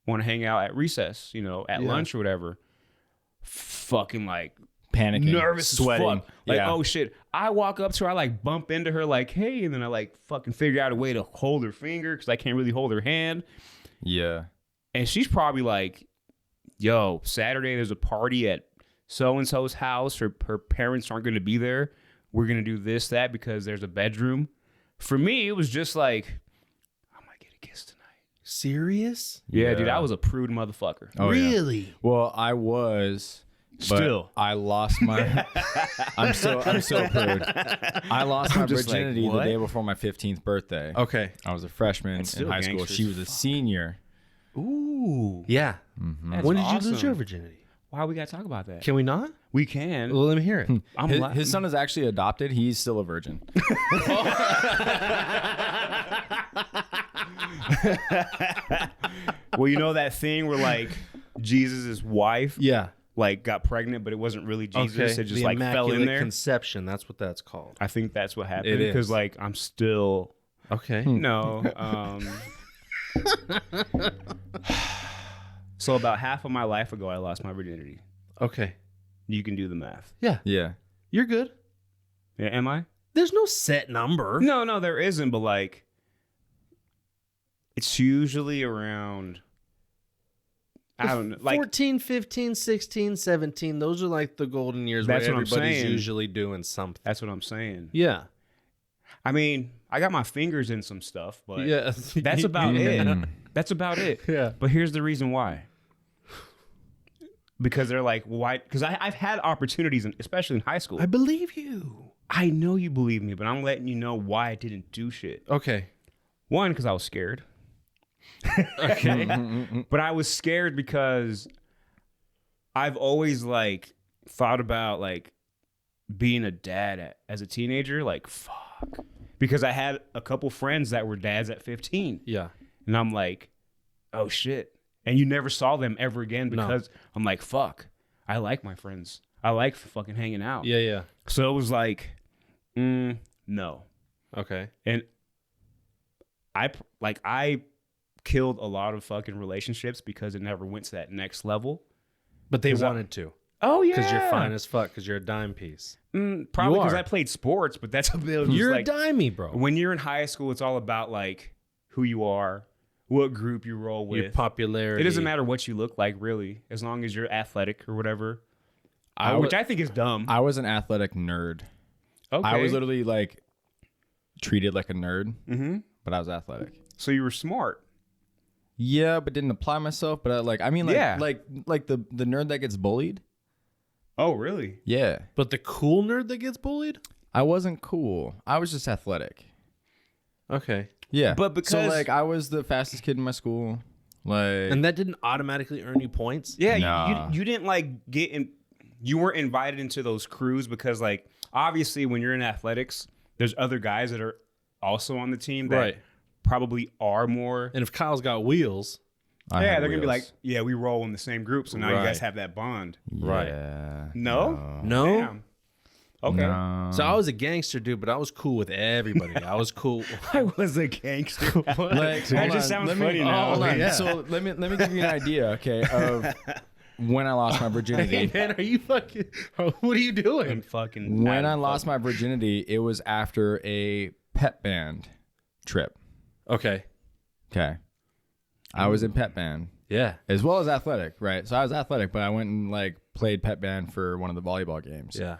want to hang out at recess, at lunch or whatever. Fucking like panicking, nervous sweating. as fuck. Like, oh shit. I walk up to her, I like bump into her like, hey, and then I like fucking figure out a way to hold her finger because I can't really hold her hand. Yeah. And she's probably like, yo, Saturday there's a party at so-and-so's house. Her parents aren't going to be there. We're going to do this, that, because there's a bedroom. For me, it was just like, I might get a kiss tonight. Serious? Yeah, dude, I was a prude motherfucker. Oh, really? Yeah. Well, I was. Still. I lost my... I'm so prude. I lost my virginity the day before my 15th birthday. Okay. I was a freshman in high school. She was a senior. Ooh. Yeah. Mm-hmm. When did you lose your virginity? Why we got to talk about that? Can we not? We can. Well, let me hear it. His son is actually adopted. He's still a virgin. Well, you know that thing where like Jesus' wife like got pregnant, but it wasn't really Jesus. Okay. It just the like fell in there. Conception. That's what that's called. I think that's what happened It is. because like I'm still Okay. no. So about half of my life ago, I lost my virginity. Okay. You can do the math. Yeah. Yeah. You're good. Yeah, am I? There's no set number. No, there isn't. But like, it's usually around. I don't know, like 14, 15, 16, 17. Those are like the golden years That's where what I'm everybody's saying. usually doing something. That's what I'm saying. Yeah. I mean, I got my fingers in some stuff, but Yeah. that's about it. Mm. That's about it. Yeah. But here's the reason why. Because they're like, why? Because I've had opportunities, especially in high school. I believe you. I know you believe me, but I'm letting you know why I didn't do shit. Okay. One, because I was scared. Okay. But I was scared because I've always like thought about like being a dad as a teenager. Like, fuck. Because I had a couple friends that were dads at 15. Yeah. And I'm like, oh shit. And you never saw them ever again because I'm like, fuck. I like my friends. I like fucking hanging out. Yeah, yeah. So it was like, no. Okay. And I killed a lot of fucking relationships because it never went to that next level. But they wanted to. Oh yeah, Because you're fine as fuck. Because you're a dime piece. Probably You because are. I played sports, but that's a bit. You're like, a dimey, bro. when you're in high school, it's all about like who you are, what group you roll with. Your popularity. It doesn't matter what you look like, really, as long as you're athletic or whatever. Which I think is dumb. I was an athletic nerd. Okay. I was literally like treated like a nerd, Mm-hmm. but I was athletic. So you were smart. Yeah, but didn't apply myself. But like the nerd that gets bullied. Oh, really? Yeah, But the cool nerd that gets bullied? I wasn't cool. I was just athletic. Okay. Yeah, But because- so like I was the fastest kid in my school. Like, And that didn't automatically earn you points? Yeah, Nah. you didn't like get in. You weren't invited into those crews because like obviously when you're in athletics, there's other guys that are also on the team that Right. probably are more. And if Kyle's got wheels, I Yeah, had they're gonna be like, wheels. yeah, we roll in the same group, so now you Right. guys have that bond. Right. Yeah. No, no. Damn. Okay, No. So I was a gangster dude, but I was cool with everybody. I was cool. I was a gangster. Like, That hold just on, sounds let me- funny now. Hold on. Yeah. So let me give you an idea, okay, of when I lost my virginity. Hey, man, are you fucking... What are you doing? And fucking When I lost my virginity, it was after a pep band trip. Okay. Okay. I was in pep band Yeah. as well as athletic, right? So I was athletic, but I went and like played pep band for one of the volleyball games. Yeah.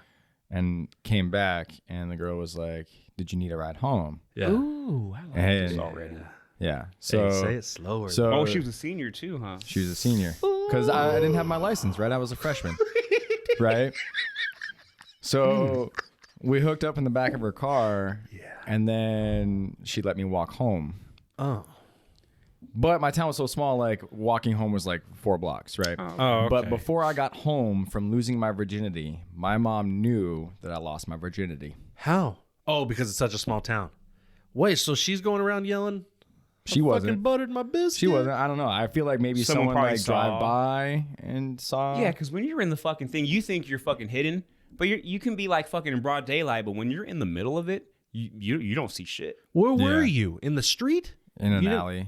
And came back, and the girl was like, "Did you need a ride home?" Yeah. Ooh, I like And this already. yeah. So So say it slower. so Oh, she was a senior too, huh? she was a senior because I didn't have my license, right? I was a freshman, right? So we hooked up in the back of her car, and then she let me walk home. Oh. But my town was so small, like walking home was like 4 blocks, right? Oh, okay. But before I got home from losing my virginity, my mom knew that I lost my virginity. How? Oh, because it's such a small town. Wait, so she's going around yelling? She wasn't. Fucking buttered my biscuit. She wasn't. I don't know. I feel like maybe Someone someone probably like saw. drive by and saw. Yeah, because when you're in the fucking thing, you think you're fucking hidden, but you can be like fucking in broad daylight. But when you're in the middle of it, you don't see shit. Where were Yeah. you? In the street? in an You didn't- alley.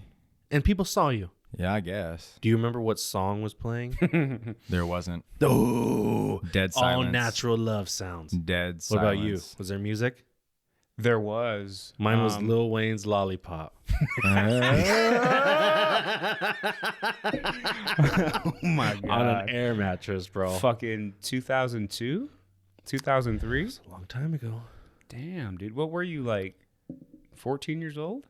And people saw you. Yeah, I guess Do you remember what song was playing? there wasn't. Oh, Dead all silence. natural love sounds. Dead What silence. about you? Was there music? There was. Mine was Lil Wayne's Lollipop. Oh my god. On an air mattress, bro. Fucking 2002, 2003. A long time ago. Damn, dude. What were you like? 14 years old?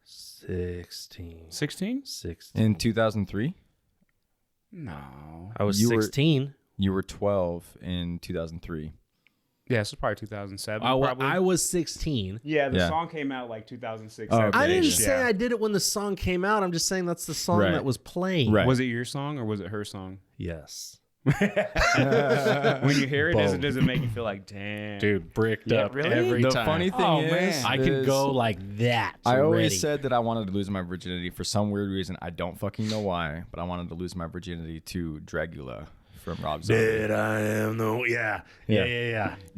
16. 16? 16. In 2003, No. I was You were- 16. you were 12 in 2003. Yeah, so probably 2007. I probably. was 16. Yeah, the Yeah. song came out like 2006. Oh, 7, okay. I didn't yeah. say I did it when the song came out. I'm just saying that's the song Right. that was playing. Right. Was it your song or was it her song? Yes. When you hear it, Both. does it make you feel like, damn? Dude, bricked Yeah, up really? every The time. funny thing Oh, is, man. I can go like that. I always ready. said that I wanted to lose my virginity for some weird reason. I don't fucking know why, but I wanted to lose my virginity to Dragula from Rob Zombie. Dead I am no yeah.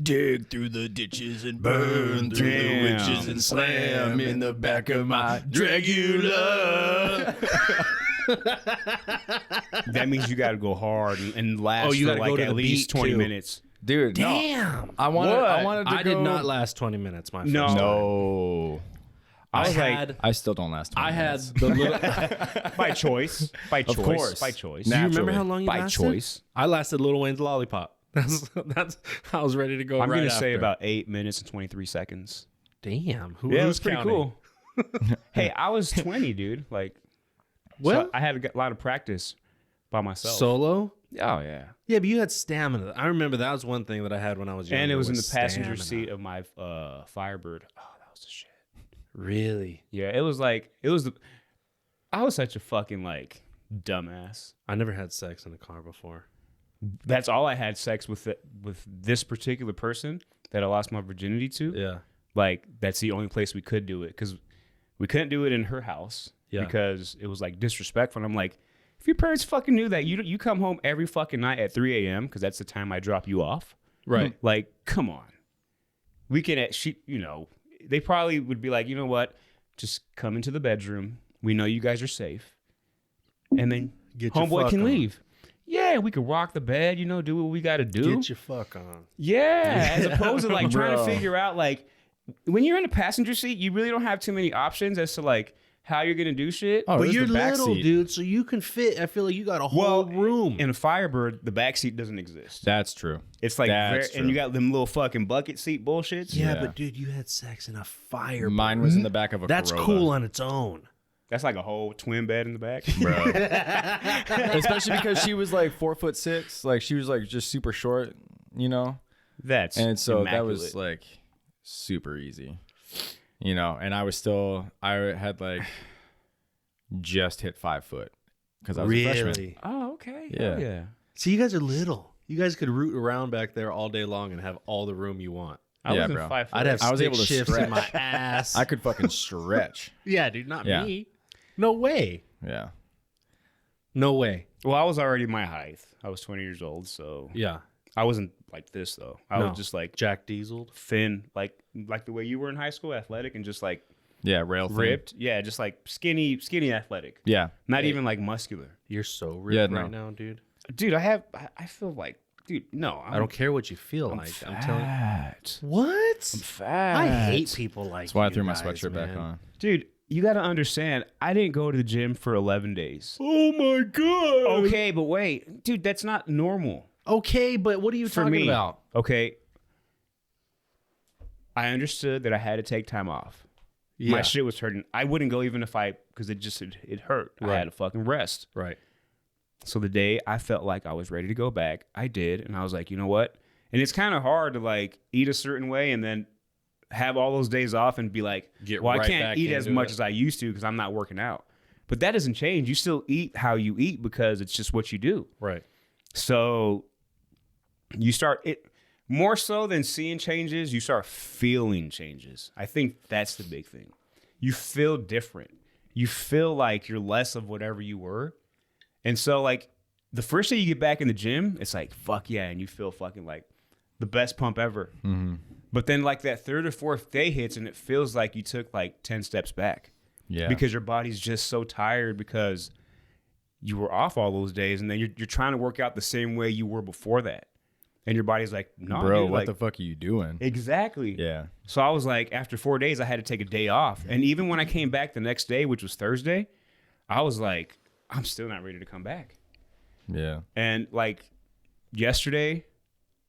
Dig through the ditches and burn through the Damn. witches and slam in the back of my Dragula. That means you got to go hard and last Oh, you for gotta like go to at the least beat, 20 too. minutes. Dude, no. Damn. I wanted to I go. did not last 20 minutes, my friend. No. No. I was I like, had I still don't last 20 I had minutes. the little by choice. By choice. course. By choice. Do you remember Naturally. how long you By lasted? choice. I lasted Lil Wayne's Lollipop. That's I was ready to go I'm right going to say after. about 8 minutes and 23 seconds. Damn. Yeah, it who's was pretty counting? cool. Hey, I was 20, dude. Like, Well, so I had a lot of practice by myself. solo? Oh, yeah. Yeah, but you had stamina. I remember that was one thing that I had when I was younger. And it was in the passenger stamina. seat of my Firebird. Oh, that was the shit. Really? Yeah, it was I was such a fucking like dumbass. I never had sex in a car before. That's all I had sex with with this particular person that I lost my virginity to. Yeah. Like that's the only place we could do it because we couldn't do it in her house because it was like disrespectful. And I'm like, if your parents fucking knew that you come home every fucking night at 3 a.m. because that's the time I drop you off. Right. Like, come on. We can, they probably would be like, you know what? Just come into the bedroom. We know you guys are safe. And then Get your homeboy fuck can on. leave. Yeah, we could rock the bed, do what we got to do. Get your fuck on. Yeah, as opposed to like trying to Bro. figure out like when you're in the passenger seat, you really don't have too many options as to like how you're gonna do shit. Oh, But there's you're the back little, seat. dude, so you can fit. I feel like you got a whole room. In a Firebird, the back seat doesn't exist. That's true. It's like That's and true. you got them little fucking bucket seat bullshits. yeah, Yeah. but dude, you had sex in a fire. Mine was in the back of a That's Corolla. cool on its own. That's like a whole twin bed in the back. Bro. Especially because she was like 4'6", like she was like just super short, That's and so that immaculate. was like super easy, and I had like just hit 5 foot because I was a freshman. Really? Oh, okay. Yeah. Hell yeah. See, you guys are little. You guys could root around back there all day long and have all the room you want. I Yeah, wasn't bro. 5 foot. I'd have I was stick able to shifts in stretch. my ass. I could fucking stretch. Yeah, dude, not Yeah. me. No way. Yeah. No way. Well, I was already my height. I was 20 years old, so Yeah. I wasn't like this though. I No. was just like Jack Diesel. thin, like the way you were in high school, athletic and just like Yeah. Rail thin. ripped. Yeah, just like skinny athletic. Yeah. Not even like muscular. You're so ripped Yeah, right no. now, dude. Dude, I feel like, dude, no. I don't care what you feel like. I'm telling you. fat. What? I'm fat. I hate people like That's why I you threw my guys, sweatshirt back man. on. Dude, you got to understand, I didn't go to the gym for 11 days. Oh my god. Okay, but wait. Dude, that's not normal. Okay, but what are you For talking me. about? Okay. I understood that I had to take time off. Yeah. My shit was hurting. I wouldn't go even if because it hurt. I Right. had to fucking rest. Right. So the day I felt like I was ready to go back, I did. And I was like, you know what? And it's kind of hard to like eat a certain way and then have all those days off and be like, Get well, I right can't back eat as into much it. as I used to because I'm not working out. But that doesn't change. You still eat how you eat because it's just what you do. Right. So you start it more so than seeing changes, you start feeling changes. I think that's the big thing. You feel different. you feel like you're less of whatever you were. And so like the first day you get back in the gym, it's like, fuck yeah. And you feel fucking like the best pump ever. Mm-hmm. But then like that third or fourth day hits and it feels like you took like 10 steps back. Yeah. Because your body's just so tired because you were off all those days. And then you're trying to work out the same way you were before that. And your body's like, no, bro, dude, what like, the fuck are you doing? Exactly. Yeah. So I was like, after 4 days, I had to take a day off. And even when I came back the next day, which was Thursday, I was like, I'm still not ready to come back. Yeah. And like yesterday,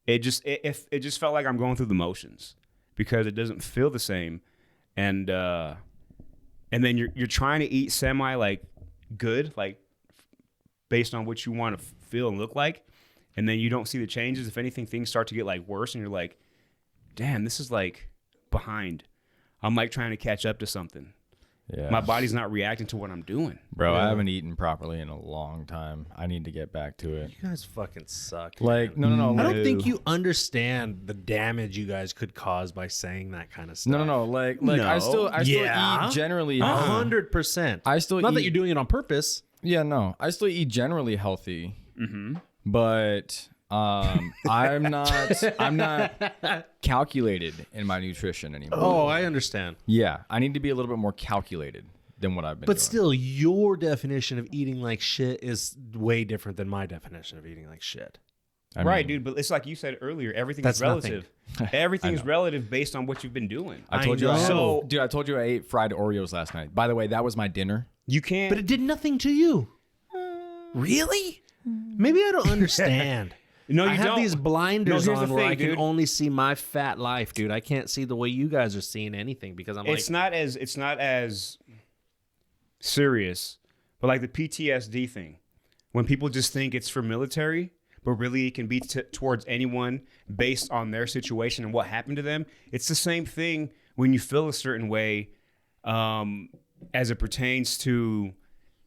it just felt like I'm going through the motions because it doesn't feel the same. And then you're trying to eat semi like good, like based on what you want to feel and look like. And then you don't see the changes. If anything, things start to get like worse and you're like, damn, this is like behind. I'm like trying to catch up to something. Yeah. My body's not reacting to what I'm doing. Bro, I haven't eaten properly in a long time. I need to get back to it. You guys fucking suck. Like, no. I Like, don't think you understand the damage you guys could cause by saying that kind of stuff. no. Like I No. still Yeah. eat generally. 100%. I still Not that eat- you're doing it on purpose. Yeah, no. I still eat generally healthy. Mm-hmm. But I'm not calculated in my nutrition anymore. Oh, I understand. Yeah, I need to be a little bit more calculated than what I've been But doing. still, your definition of eating like shit is way different than my definition of eating like shit. I Right, mean, dude. But it's like you said earlier, everything That's is relative. Everything I is know. relative based on what you've been doing. I told you I know. had, dude, I told you I ate fried Oreos last night. By the way, that was my dinner. You can't. But it did nothing to you. Really? Maybe I don't understand. no, you I have don't. these blinders No, here's on the where thing, I can dude. only see my fat life, dude. I can't see the way you guys are seeing anything because I'm It's not as serious, but like the PTSD thing, when people just think it's for military, but really it can be towards anyone based on their situation and what happened to them. It's the same thing when you feel a certain way, as it pertains to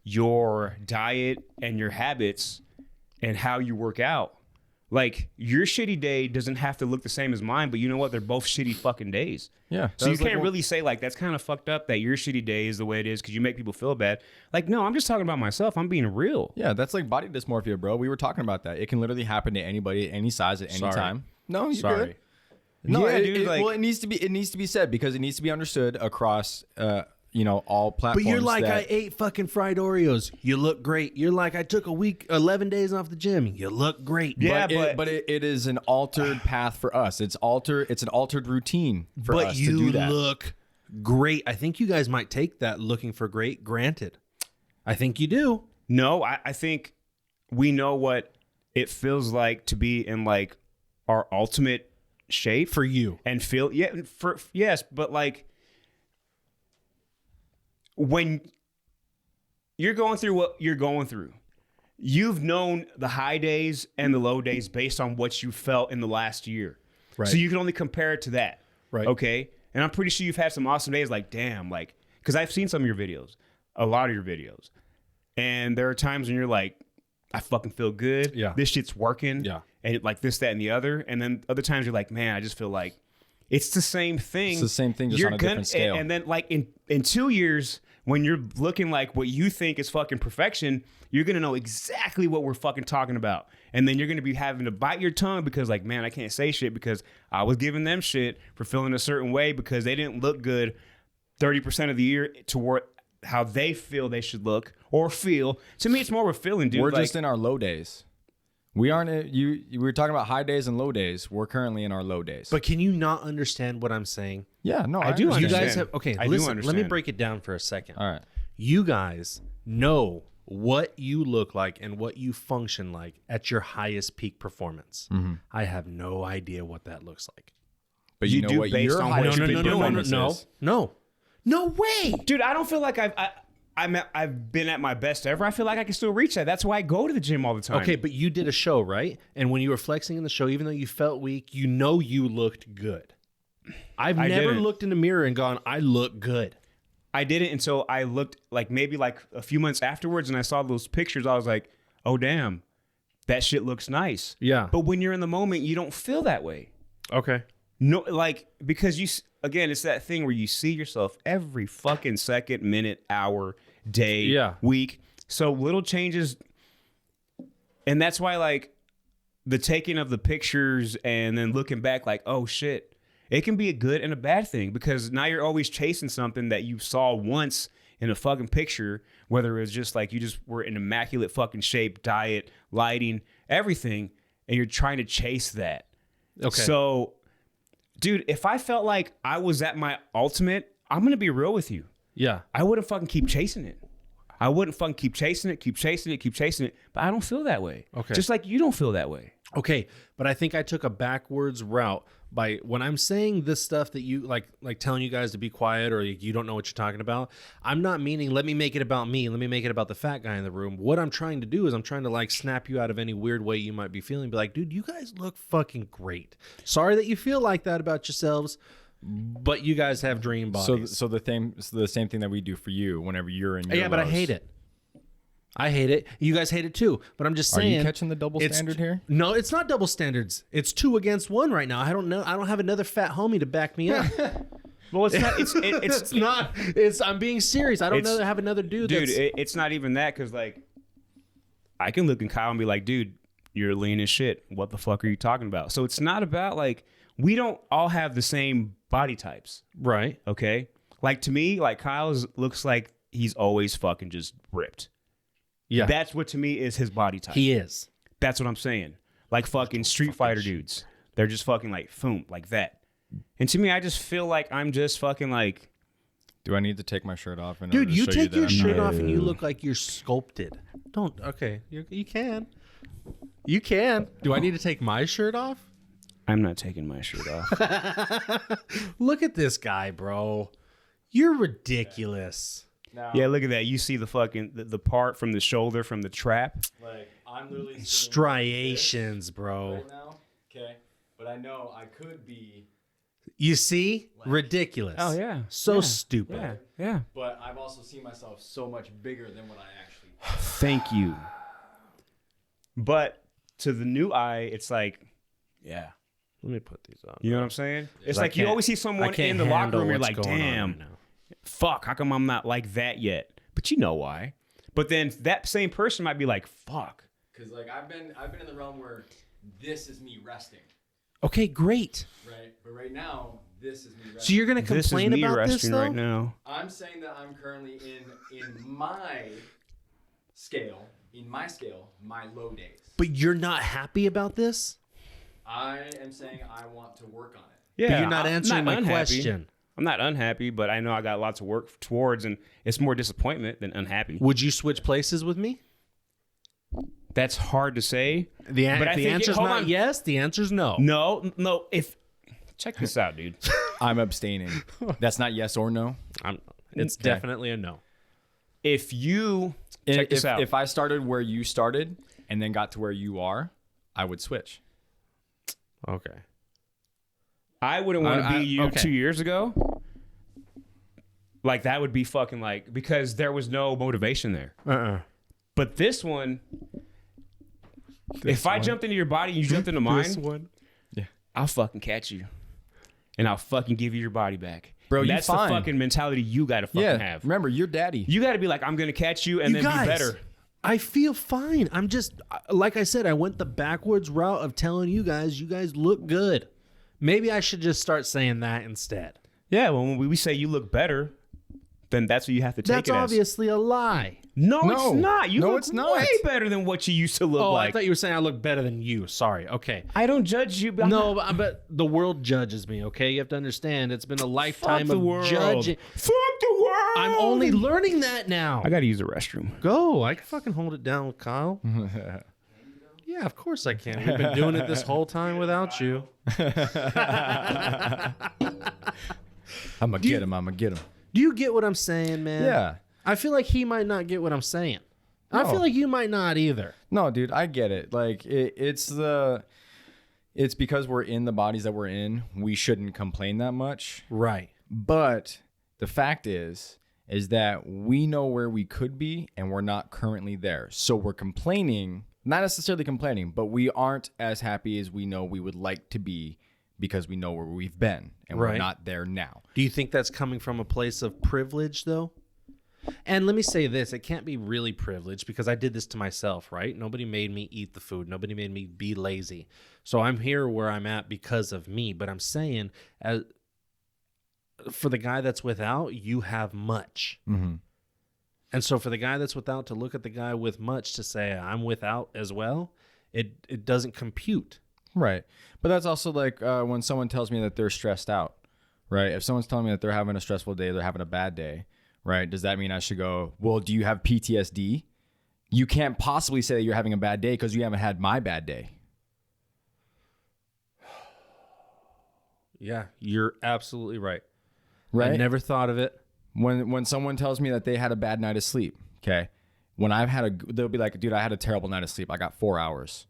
your diet and your habits and how you work out. Like your shitty day doesn't have to look the same as mine, but you know what? They're both shitty fucking days. Yeah. So you can't really say like that's kind of fucked up that your shitty day is the way it is because you make people feel bad. Like, no, I'm just talking about myself. I'm being real. Yeah, that's like body dysmorphia, bro. We were talking about that. It can literally happen to anybody, any size, at any Sorry. time. No, you're Sorry. good. No, Yeah, dude, like- well, it needs to be said because it needs to be understood across, all But platforms. you're like, that, I ate fucking fried Oreos. You look great. You're like, I took a week, 11 days off the gym. You look great. Yeah, but it is an altered path for us. It's an altered routine for But us you to do that. look great. I think you guys might take that looking for great granted. I think you do. No, I think we know what it feels like to be in like our ultimate shape For you. and feel yes, but like when you're going through what you're going through, you've known the high days and the low days based on what you felt in the last year. Right. So you can only compare it to that. Right. Okay. And I'm pretty sure you've had some awesome days like, damn, like, because I've seen some of your videos, a lot of your videos. And there are times when you're like, I fucking feel good. Yeah. This shit's working. Yeah. And like this, that, and the other. And then other times you're like, man, I just feel like it's the same thing. It's the same thing, just on a different scale. And then like in 2 years, when you're looking like what you think is fucking perfection, you're going to know exactly what we're fucking talking about. And then you're going to be having to bite your tongue because like, man, I can't say shit because I was giving them shit for feeling a certain way because they didn't look good 30% of the year toward how they feel they should look or feel. To me, it's more of a feeling, dude. We're like, just in our low days. We aren't. You were talking about high days and low days. We're currently in our low days. But can you not understand what I'm saying? yeah, no, I do understand. You guys understand. have okay. I do Listen, let me understand. break it down for a second. All right. You guys know what you look like and what you function like at your highest peak performance. I have no idea what that looks like. But You you know do what based your on high what you've been doing. No way. dude, I don't feel like I've been at my best ever. I feel like I can still reach that. That's why I go to the gym all the time. Okay, but you did a show, right? And when you were flexing in the show, even though you felt weak, you know you looked good. I've I never didn't. looked in the mirror and gone, I look good. I didn't until I looked like maybe like a few months afterwards and I saw those pictures. I was like, oh, damn, that shit looks nice. Yeah. But when you're in the moment, you don't feel that way. Okay. No, like, because again, it's that thing where you see yourself every fucking second, minute, hour, day, week. So little changes. And that's why, like, the taking of the pictures and then looking back, like, oh shit, it can be a good and a bad thing, because now you're always chasing something that you saw once in a fucking picture, whether it was just like you just were in immaculate fucking shape, diet, lighting, everything, and you're trying to chase that. Okay. So, dude, if I felt like I was at my ultimate, I'm going to be real with you. Yeah. I wouldn't fucking keep chasing it. I wouldn't fucking keep chasing it. But I don't feel that way. Okay. Just like you don't feel that way. Okay. But I think I took a backwards route by when I'm saying this stuff that you like telling you guys to be quiet or you don't know what you're talking about. I'm not meaning, let me make it about me. Let me make it about the fat guy in the room. What I'm trying to do is I'm trying to like snap you out of any weird way you might be feeling. Be like, dude, you guys look fucking great. Sorry that you feel like that about yourselves, but you guys have dream bodies. So the same thing that we do for you whenever you're in your yeah, but I hate it. I hate it. You guys hate it too. But I'm just saying. Are you catching the double standard here? No, it's not double standards. It's 2 against 1 right now. I don't know. I don't have another fat homie to back me up. Well, it's not. It's not. It's. I'm being serious. I don't have another dude. Dude, it's not even that, because like, I can look at Kyle and be like, dude, you're lean as shit. What the fuck are you talking about? So it's not about like, we don't all have the same body types, right? Okay. Like, to me, like, Kyle's looks like he's always fucking just ripped. Yeah. That's what to me is his body type. He is. That's what I'm saying. Like fucking Street Fighter dudes. They're just fucking like, boom, like that. And to me, I just feel like I'm just fucking like. Do I need to take my shirt off? Dude, you take your shirt off and you look like you're sculpted. Don't. Okay. You can. You can. Do I need to take my shirt off? I'm not taking my shirt off. Look at this guy, bro. You're ridiculous. Now, yeah, look at that. You see the fucking the part from the shoulder from the trap. Like, I'm literally striations, bro. Right now, okay, but I know I could be. You see, ridiculous. Oh yeah, so stupid. Yeah. But I've also seen myself so much bigger than what I actually. Thank you. But to the new eye, it's like, yeah. Let me put these on. You know what I'm saying? It's like you always see someone in the locker room, you're like, damn. Fuck, how come I'm not like that yet? But you know why. But then that same person might be like, fuck. Because like I've been in the realm where this is me resting. Okay, great. Right, but right now this is me resting. So you're gonna complain about this though? Right now. I'm saying that I'm currently in my scale, my low days. But you're not happy about this? I am saying I want to work on it. Yeah, but you're not answering my question. I'm not unhappy, but I know I got lots of work towards, and it's more disappointment than unhappy. Would you switch places with me? That's hard to say. The answer's not yes. The answer's no. No. Check this out, dude. I'm abstaining. That's not yes or no. It's definitely a no. If you check this out, if I started where you started and then got to where you are, I would switch. Okay. I wouldn't want to be you 2 years ago. Like, that would be fucking like, because there was no motivation there. But this one, if I jumped into your body and you jumped into mine, I'll fucking catch you. And I'll fucking give you your body back. Bro, that's the fucking mentality you got to fucking have. Remember, you're daddy. You got to be like, I'm going to catch you and then be better. I feel fine. I'm just, like I said, I went the backwards route of telling you guys look good. Maybe I should just start saying that instead. Yeah, well, when we say you look better, then that's what you have to take it as. That's obviously a lie. No, it's not. You look way better than what you used to look like. I thought you were saying I look better than you. Sorry. Okay. I don't judge you. But the world judges me, okay? You have to understand. It's been a lifetime of judging. Fuck the world. I'm only learning that now. I got to use the restroom. Go. I can fucking hold it down with Kyle. Yeah, of course I can. We've been doing it this whole time without you. I'm going to get him. Do you get what I'm saying, man? Yeah. I feel like he might not get what I'm saying. I feel like you might not either. No, dude, I get it. Like, it's because we're in the bodies that we're in, we shouldn't complain that much. Right. But the fact is that we know where we could be and we're not currently there. So we're complaining, not necessarily complaining, but we aren't as happy as we know we would like to be because we know where we've been and we're Right. not there now. Do you think that's coming from a place of privilege, though? And let me say this, it can't be really privileged because I did this to myself, right? Nobody made me eat the food. Nobody made me be lazy. So I'm here where I'm at because of me. But I'm saying, for the guy that's without, you have much. Mm-hmm. And so for the guy that's without to look at the guy with much to say, I'm without as well, it doesn't compute. Right. But that's also like when someone tells me that they're stressed out, right? If someone's telling me that they're having a stressful day, they're having a bad day, right? Does that mean I should go, well, do you have PTSD? You can't possibly say that you're having a bad day because you haven't had my bad day. Yeah, you're absolutely right. Right? I never thought of it. When someone tells me that they had a bad night of sleep, okay? When they'll be like, dude, I had a terrible night of sleep. I got 4 hours.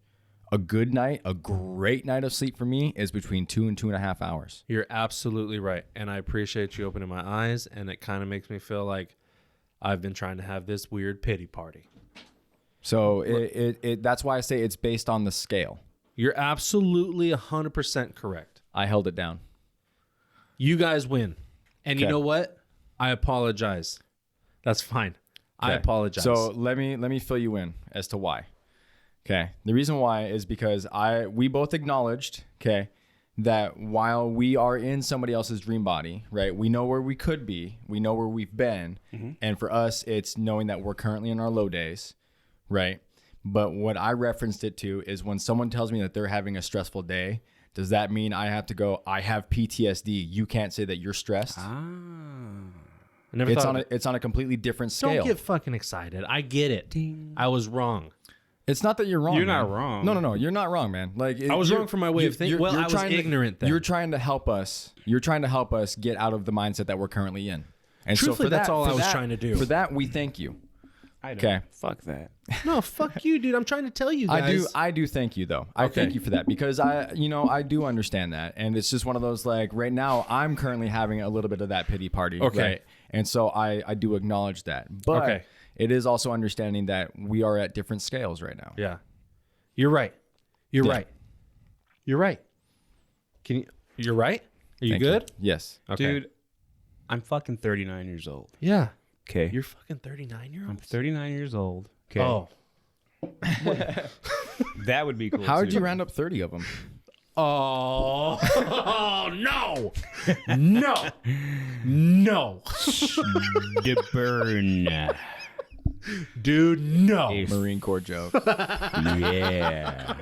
A good night, a great night of sleep for me is between 2 and 2.5 hours. You're absolutely right. And I appreciate you opening my eyes. And it kind of makes me feel like I've been trying to have this weird pity party. So that's why I say it's based on the scale. You're absolutely 100% correct. I held it down. You guys win. And you Okay. know what? I apologize. That's fine. I Okay. apologize. So let me fill you in as to why. Okay. The reason why is because we both acknowledged, okay, that while we are in somebody else's dream body, right, we know where we could be, we know where we've been, and for us, it's knowing that we're currently in our low days, right? But what I referenced it to is when someone tells me that they're having a stressful day, does that mean I have to go, I have PTSD? You can't say that you're stressed. I never It's thought on of it. it's on a completely different scale. Don't get fucking excited. I get it. I was wrong. It's not that you're wrong. You're man. not wrong. No. You're not wrong, man. Like I was you're- wrong for my way of thinking. Well, I was trying ignorant then. You're trying to help us. You're trying to help us get out of the mindset that we're currently in. And Truthfully, that's all I was that- trying to do. For that, we thank you. I don't. Okay. Fuck that. No, fuck you, dude. I'm trying to tell you guys. I do thank you though. I Okay. thank you for that because I do understand that, and it's just one of those like right now I'm currently having a little bit of that pity party. Okay. Right? And so I do acknowledge that, but Okay. it is also understanding that we are at different scales right now. Yeah. You're right. You're Yeah. right. You're right. You're right? Are you Thank good? Yes. Okay. Dude, I'm fucking 39 years old. Yeah. Okay. You're fucking 39-year-old. I'm 39 years old. Okay. Oh. That would be cool. How did too. you round up 30 of them? Oh. Oh, no. No. No. The burn. Dude, no. Marine Corps joke. Yeah.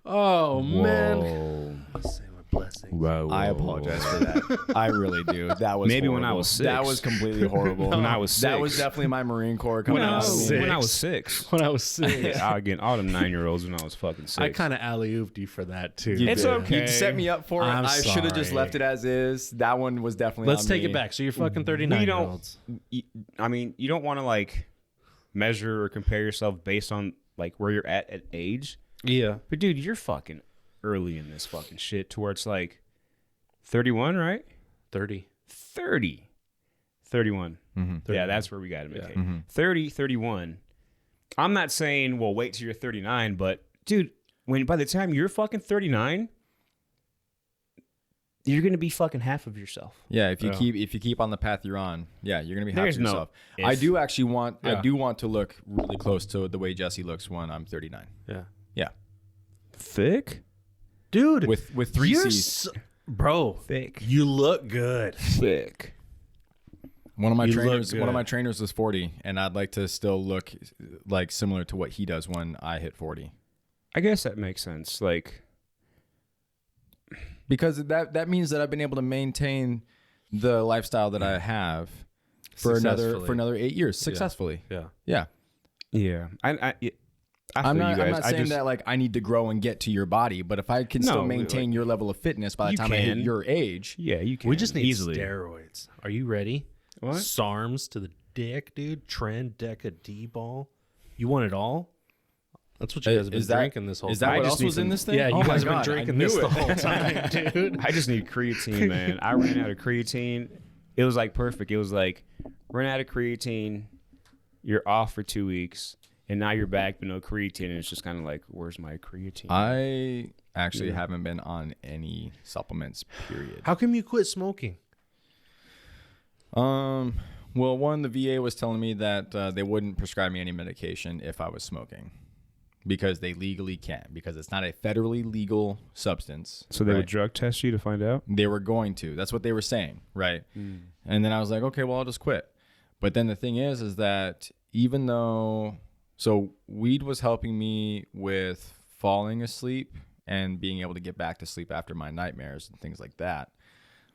Oh, man. Whoa. Say my blessing. Whoa. I apologize for that. I really do. That was Maybe when I horrible. was 6. That was completely horrible. When I was That 6. was definitely my Marine Corps coming When I out. of was me. when I was 6. When I was 6. I get all them 9-year-olds when I was fucking 6. I kind of alley-ooped you for that, too. You It's did. okay. You set me up for it. I'm I should have just sorry. left it as is. That one was definitely Let's on take me. it back. So you're fucking 39-year-olds. I mean, you don't want to like measure or compare yourself based on like where you're at age. Yeah. But dude, you're fucking early in this fucking shit to where it's like 31, right? 30. 30. 31. Mm-hmm. Yeah, that's where we got to make Yeah. it. Mm-hmm. 30, 31. I'm not saying, well, wait till you're 39, but dude, by the time you're fucking 39, you're going to be fucking half of yourself. Yeah, if you Yeah. keep on the path you're on, yeah, you're gonna be happy There's with no yourself. if. I do actually want Yeah. to look really close to the way Jesse looks when I'm 39. Yeah. Yeah, Thick? Dude. with 3 you're C's. bro, Thick. you look good. Thick. One of my You look trainers, one of good. my trainers was 40, and I'd like to still look like similar to what he does when I hit 40. I guess that makes sense. Like, Because that means that I've been able to maintain the lifestyle that I have for Successfully. another 8 years successfully. Yeah. Yeah. yeah. I feel I'm not you guys. I'm not I saying just, that like I need to grow and get to your body, but if I can No, still maintain like, your level of fitness by the you time I hit can. your age, Yeah, you can. We just need easily. steroids. Are you ready? What? SARMs to the dick, dude. Trend, Deca, D-ball. You want it all? That's what you guys have been is that drinking this whole is time. that I what just else need was in some- this thing? Yeah, you Oh my guys have been God, drinking I this knew the it. whole time, dude. I just need creatine, man. I ran out of creatine. It was like perfect. It was like, run out of creatine, you're off for 2 weeks, and now you're back with no creatine, and it's just kind of like, where's my creatine? Actually, haven't been on any supplements, period. How come you quit smoking? Well, one, the VA was telling me that they wouldn't prescribe me any medication if I was smoking because they legally can't, because it's not a federally legal substance. So they would drug test you to find out? They were going to. That's what they were saying, right? And then I was like, okay, well, I'll just quit. But then the thing is that even though, so weed was helping me with falling asleep and being able to get back to sleep after my nightmares and things like that.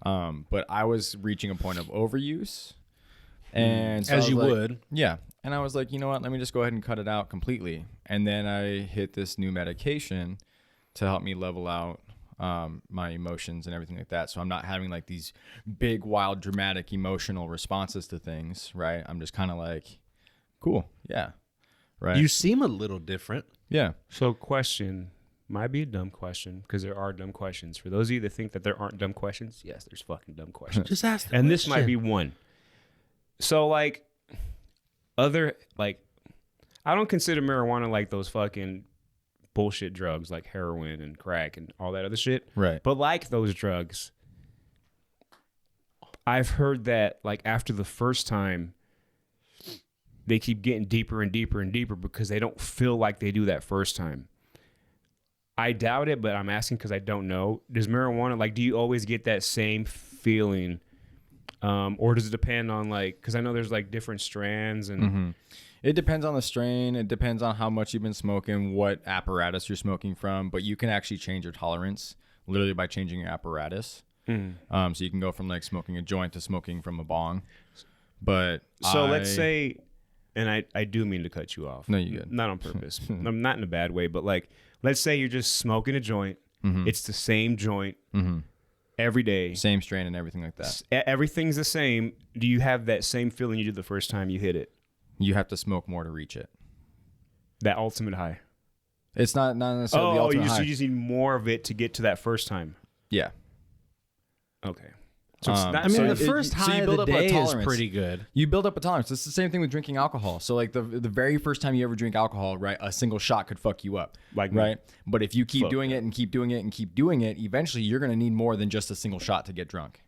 But I was reaching a point of overuse. And so As you would. Yeah. And I was like, you know what? Let me just go ahead and cut it out completely. And then I hit this new medication to help me level out my emotions and everything like that. So I'm not having like these big, wild, dramatic, emotional responses to things, right? I'm just kind of like, cool. Yeah. Right. You seem a little different. Yeah. So question, might be a dumb question, because there are dumb questions. For those of you that think that there aren't dumb questions, yes, there's fucking dumb questions. Just ask the And this question. might be one. So like other, like, I don't consider marijuana like those fucking bullshit drugs like heroin and crack and all that other shit. Right. But like those drugs, I've heard that like after the first time, they keep getting deeper and deeper and deeper because they don't feel like they do that first time. I doubt it, but I'm asking because I don't know. Does marijuana, like, do you always get that same feeling? Or does it depend on like, because I know there's like different strands and It depends on the strain. It depends on how much you've been smoking, what apparatus you're smoking from, but you can actually change your tolerance literally by changing your apparatus. So you can go from like smoking a joint to smoking from a bong. But so let's say, and I do mean to cut you off. No, you good. Not on purpose. I'm not in a bad way, but like, let's say you're just smoking a joint. It's the same joint every day. Same strain and everything like that. Everything's the same. Do you have that same feeling you did the first time you hit it? You have to smoke more to reach it. That ultimate high. It's not necessarily the ultimate high. You just need more of it to get to that first time. Yeah. Okay. So it's not, I mean, so the it- first so high you of build the up a day is tolerance. pretty good. You build up a tolerance. It's the same thing with drinking alcohol. So like the very first time you ever drink alcohol, right, a single shot could fuck you up. Like me. right? But if you keep Fuck doing it and keep doing it and keep doing it, eventually you're going to need more than just a single shot to get drunk.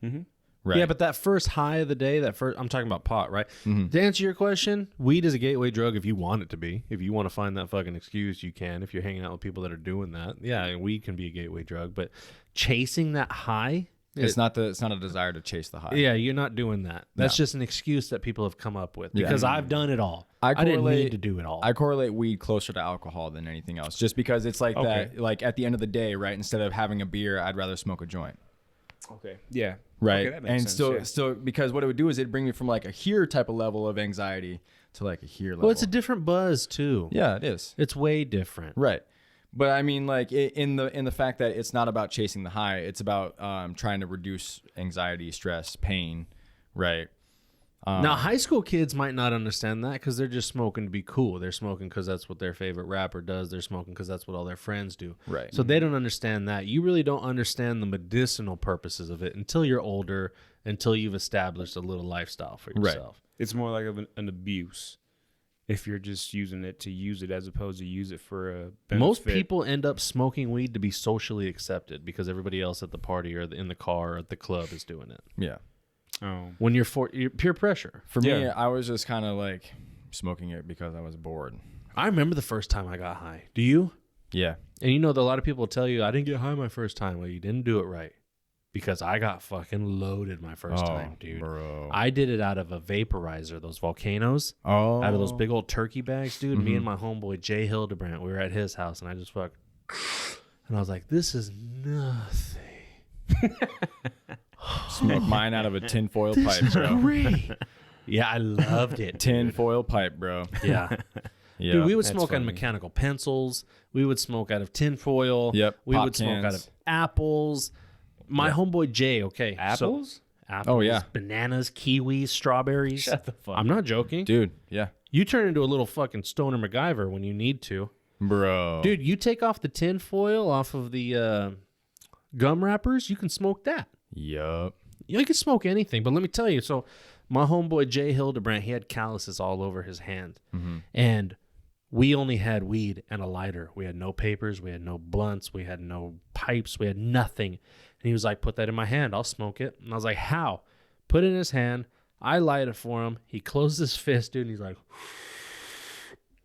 Right. Yeah, but that first high of the day, I'm talking about pot, right? To answer your question, weed is a gateway drug if you want it to be. If you want to find that fucking excuse, you can. If you're hanging out with people that are doing that, yeah, weed can be a gateway drug. But chasing that high, it's not a desire to chase the high. yeah, you're not doing that. That's just an excuse that people have come up with Yeah. because I've done it all. I I didn't correlate- need to do it all. I correlate weed closer to alcohol than anything else, just because it's like that. Like at the end of the day, right? Instead of having a beer, I'd rather smoke a joint. Okay. Yeah. Right. Okay, that makes And sense, still, because what it would do is it'd bring me from like a here type of level of anxiety to like a here level. well, it's a different buzz too. yeah, it is. It's way different. Right. But I mean, like in the fact that it's not about chasing the high, it's about trying to reduce anxiety, stress, pain, right? Now, high school kids might not understand that because they're just smoking to be cool. They're smoking because that's what their favorite rapper does. They're smoking because that's what all their friends do. Right. So they don't understand that. You really don't understand the medicinal purposes of it until you're older, until you've established a little lifestyle for Right. yourself. It's more like an abuse if you're just using it to use it as opposed to use it for a benefit. Most people end up smoking weed to be socially accepted because everybody else at the party or in the car or at the club is doing it. Yeah. Oh. When you're peer pressure. For me, Yeah. I was just kind of like smoking it because I was bored. I remember the first time I got high. Do you? Yeah. And you know, a lot of people tell you, I didn't get high my first time. Well, you didn't do it right. Because I got fucking loaded my first time, dude. Bro. I did it out of a vaporizer, those volcanoes, out out of those big old turkey bags, dude. Me and my homeboy, Jay Hildebrandt, we were at his house, and I just fucked. And I was like, this is nothing. Smoke mine out of a tinfoil This pipe, is bro. great. Yeah, I loved it. Tinfoil pipe, bro. Yeah. Yeah. Dude, we would that's smoke out of funny. mechanical pencils. We would smoke out of tinfoil. Yep, We pop would smoke out cans. of apples. My homeboy Jay, okay. Apples? Apples, Oh, yeah. bananas, kiwis, strawberries. Shut the fuck I'm not joking. Dude, yeah. You turn into a little fucking stoner MacGyver when you need to. Bro. Dude, you take off the tin foil off of the gum wrappers, you can smoke that. Yup. You can smoke anything, but let me tell you. So my homeboy Jay Hildebrandt, he had calluses all over his hand. And We only had weed and a lighter. We had no papers. We had no blunts. We had no pipes. We had nothing. And he was like, put that in my hand. I'll smoke it. And I was like, how? Put it in his hand. I light it for him. He closed his fist, dude. And he's like,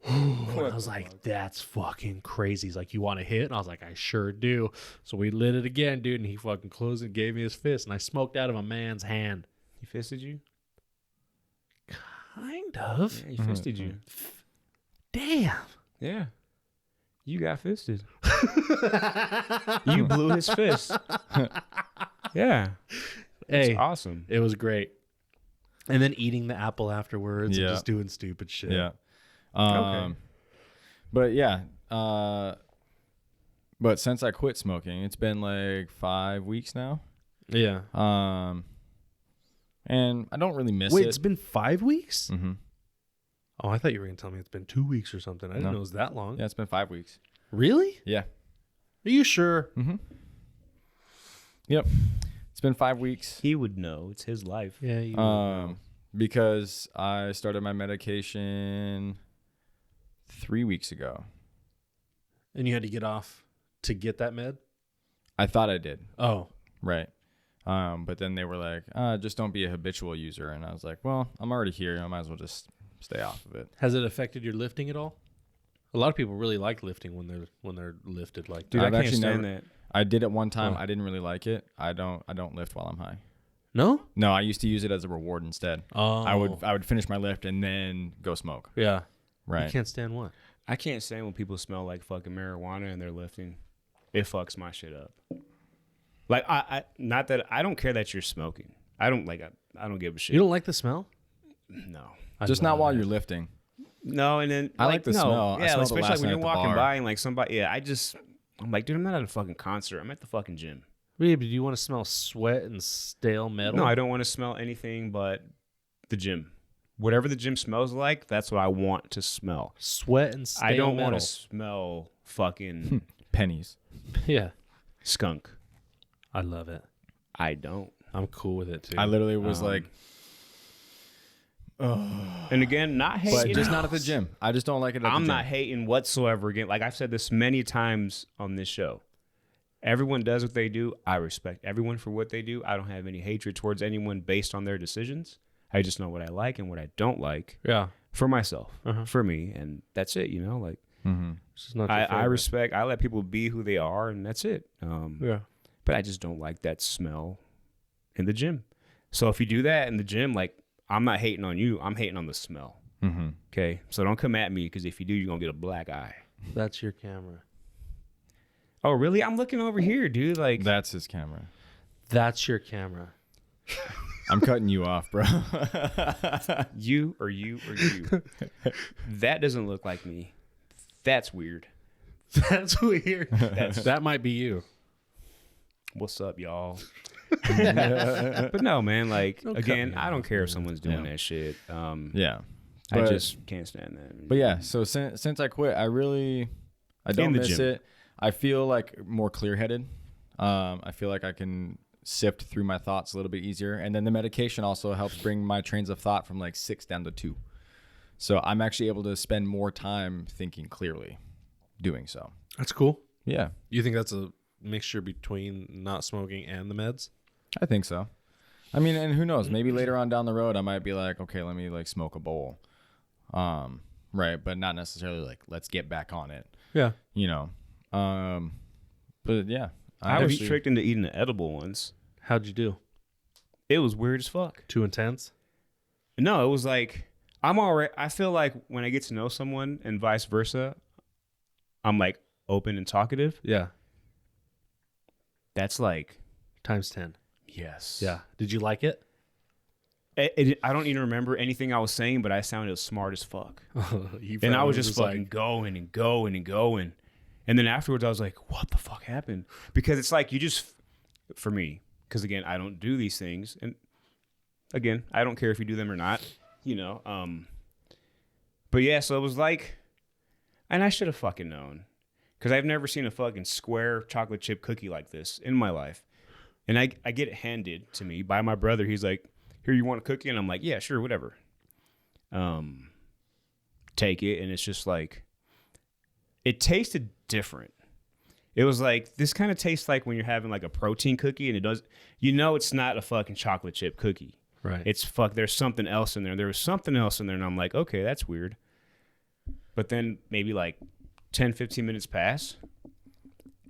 and I was like, that's fucking crazy. He's like, you want a hit? And I was like, I sure do. So we lit it again, dude. And he fucking closed it and gave me his fist. And I smoked out of a man's hand. He fisted you? Kind of. Yeah, he fisted you. Damn. Yeah. You got fisted. You blew his fist. Yeah. Hey, It's awesome. it was great. And then eating the apple afterwards and Yeah. just doing stupid shit. Yeah. Okay. But yeah. But since I quit smoking, it's been like 5 weeks now. Yeah. And I don't really miss Wait, it. it's been 5 weeks? Mm-hmm. Oh, I thought you were going to tell me it's been 2 weeks or something. I didn't No. know it was that long. Yeah, it's been 5 weeks. Really? Yeah. Are you sure? Mm-hmm. Yep. It's been 5 weeks. He would know. It's his life. Yeah. You Because I started my medication 3 weeks ago. and you had to get off to get that med? I thought I did. Oh. Right. But then they were like, just don't be a habitual user. And I was like, well, I'm already here. I might as well just stay off of it. Has it affected your lifting at all? A lot of people really like lifting when they're lifted like Dude, I've I can't actually stand never- that. I did it one time. Oh. I didn't really like it. I don't lift while I'm high. No? No, I used to use it as a reward instead. Oh. I would finish my lift and then go smoke. Yeah. You Right. can't stand what? I can't stand when people smell like fucking marijuana and they're lifting. It fucks my shit up. Like I not that I don't care that you're smoking. I don't give a shit. You don't like the smell? No. Just not while you're lifting. No, and then I like the no. smell. I Yeah, smelled it especially last like when night you're at the walking bar. by and like somebody. Yeah, I'm like, dude, I'm not at a fucking concert. I'm at the fucking gym. Wait, but do you want to smell sweat and stale metal? No, I don't want to smell anything but the gym. Whatever the gym smells like, that's what I want to smell. Sweat and stale I don't metal. want to smell fucking Pennies. Yeah. skunk. I love it. I don't. I'm cool with it too. I literally was like, And again, not but hating. just not at the gym. I just don't like it at the I'm gym. not hating whatsoever. Again, like I've said this many times on this show. Everyone does what they do. I respect everyone for what they do. I don't have any hatred towards anyone based on their decisions. I just know what I like and what I don't like Yeah. for myself, Uh-huh. for me, and that's it. You know, like Mm-hmm. It's just not your I favorite. respect. I let people be who they are, and that's it. Yeah. But I just don't like that smell in the gym. So if you do that in the gym, like I'm not hating on you. I'm hating on the smell. Mm-hmm. Okay, so don't come at me because if you do, you're gonna get a black eye. That's your camera. Oh, really? I'm looking over here, dude. Like That's his camera. That's your camera. I'm cutting you off, bro. you or you or you. That doesn't look like me. That's weird. That's weird. That might be you. What's up, y'all? But no, man. Like Don't cut again, me I don't off, care if man. someone's doing Yeah. that shit. Yeah. I But- just can't stand that. But yeah, so since I quit, I don't the miss gym. it. I feel like more clear-headed. I feel like I can sift through my thoughts a little bit easier. And then the medication also helps bring my trains of thought from like 6 down to 2. So I'm actually able to spend more time thinking clearly doing so. That's cool. Yeah, You think that's a mixture between not smoking and the meds? I think so. I mean, and who knows? Maybe later on down the road, I might be like, okay, let me like smoke a bowl. Right. But not necessarily like, let's get back on it, Yeah. you know? But yeah. I was actually- tricked into eating an edible once. How'd you do? It was weird as fuck. Too intense? No, it was like I feel like when I get to know someone and vice versa, I'm like open and talkative. Yeah. That's like Times 10. yes. Yeah. Did you like it? I don't even remember anything I was saying, but I sounded smart as fuck. And I was just fucking going and going and going. And then afterwards, I was like, what the fuck happened? Because it's like you just, for me, because again, I don't do these things. And again, I don't care if you do them or not, you know. But yeah, so it was like, and I should have fucking known. Because I've never seen a fucking square chocolate chip cookie like this in my life. And I get it handed to me by my brother. He's like, here, you want a cookie? And I'm like, yeah, sure, whatever. Take it. And it's just like, it tasted different. It was like, this kind of tastes like when you're having like a protein cookie and it does, it's not a fucking chocolate chip cookie. Right. There's something else in there. There was something else in there and I'm like, okay, that's weird. But then maybe like 10, 15 minutes pass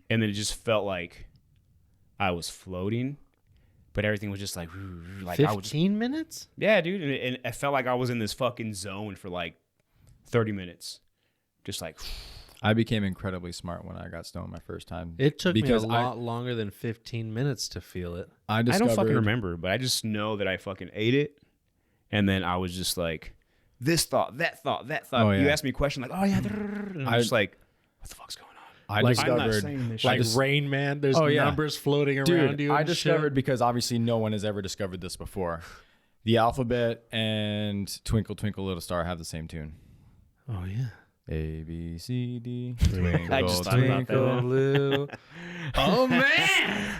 and then it just felt like I was floating, but everything was just like 15 minutes? Yeah, dude. And it felt like I was in this fucking zone for like 30 minutes. Just like, I became incredibly smart when I got stoned my first time. It took me a lot longer than 15 minutes to feel it. I don't fucking remember, but I just know that I fucking ate it. And then I was just like, this thought, that thought, that thought. Oh, yeah. You asked me a question like, oh yeah. And I'm just like, what the fuck's going on? I Like, discovered Like Rain Man, there's numbers floating around you. I and discovered shit. because obviously no one has ever discovered this before. The alphabet and Twinkle Twinkle Little Star have the same tune. Oh yeah. A B C D. I just thought about that. Little. Oh man.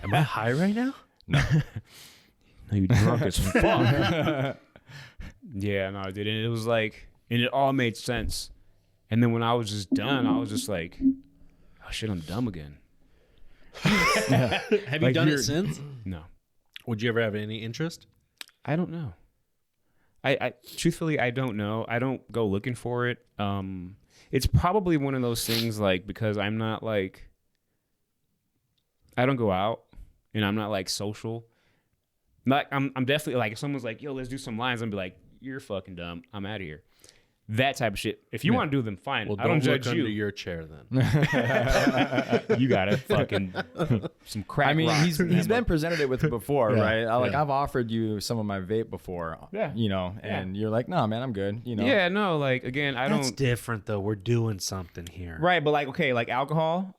Am I high right now? No. No, you drunk as fuck. Yeah, no, dude. And it was like, and it all made sense. And then when I was just done, I was just like, oh shit, I'm dumb again. Have you done it since? No. Would you ever have any interest? I don't know. I truthfully, I don't know. I don't go looking for it. It's probably one of those things like, because I'm not like, I don't go out and I'm not like social. Like I'm definitely like, if someone's like, yo, let's do some lines, I'm be like, you're fucking dumb. I'm out of here. That type of shit. If you want to do them, fine. Well, I don't judge look you. under your chair then. You got it. Fucking some crack. I mean, rocks. he's been presented it with before, Yeah, right? yeah. I've offered you some of my vape before, Yeah. and you're like, no, man, I'm good, Yeah, no, like again, I That's don't. different though. We're doing something here. Right, but like, okay, like alcohol,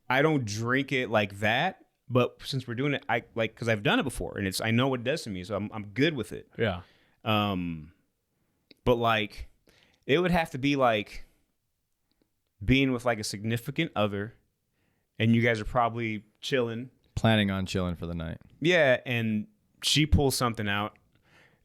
I don't drink it like that. But since we're doing it, I like, because I've done it before, and I know what it does to me, so I'm good with it. Yeah. But like, it would have to be like being with like a significant other, and you guys are probably chilling. planning on chilling for the night. Yeah, and she pulls something out,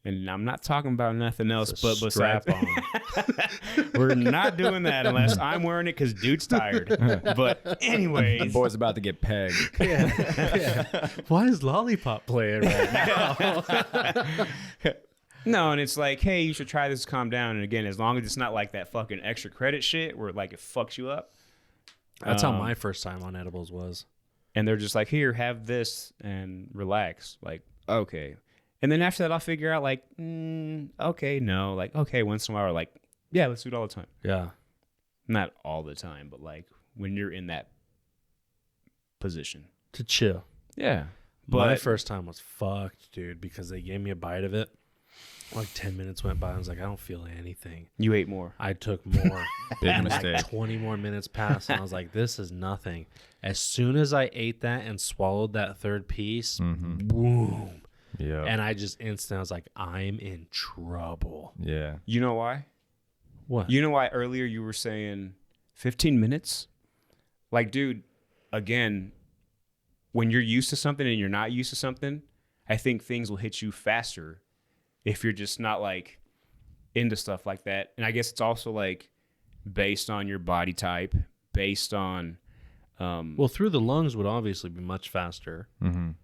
and I'm not talking about nothing else but strap besides. We're not doing that unless I'm wearing it because dude's tired. But The anyways, boy's about to get pegged. Yeah. Why is Lollipop playing right now? no, and it's like, hey, you should try this. Calm down. And again, as long as it's not like that fucking extra credit shit where like it fucks you up. That's how my first time on edibles was. And they're just like, here, have this and relax. Like, okay. And then after that, I'll figure out like, okay, no. Like, okay, once in a while, like, yeah, let's do it all the time. Yeah. Not all the time, but like when you're in that position. To chill. Yeah. My But first time was fucked, dude, because they gave me a bite of it. Like 10 minutes went by. I was like, I don't feel anything. you ate more. I took more. Big And mistake. like 20 more minutes passed, and I was like, this is nothing. As soon as I ate that and swallowed that third piece, boom. Yeah. And I just instantly, I was like, I'm in trouble. Yeah. You know why? What? You know why earlier you were saying 15 minutes? Like, dude, again, when you're used to something and you're not used to something, I think things will hit you faster if you're just not like into stuff like that. And I guess it's also like based on your body type, based on Well, through the lungs would obviously be much faster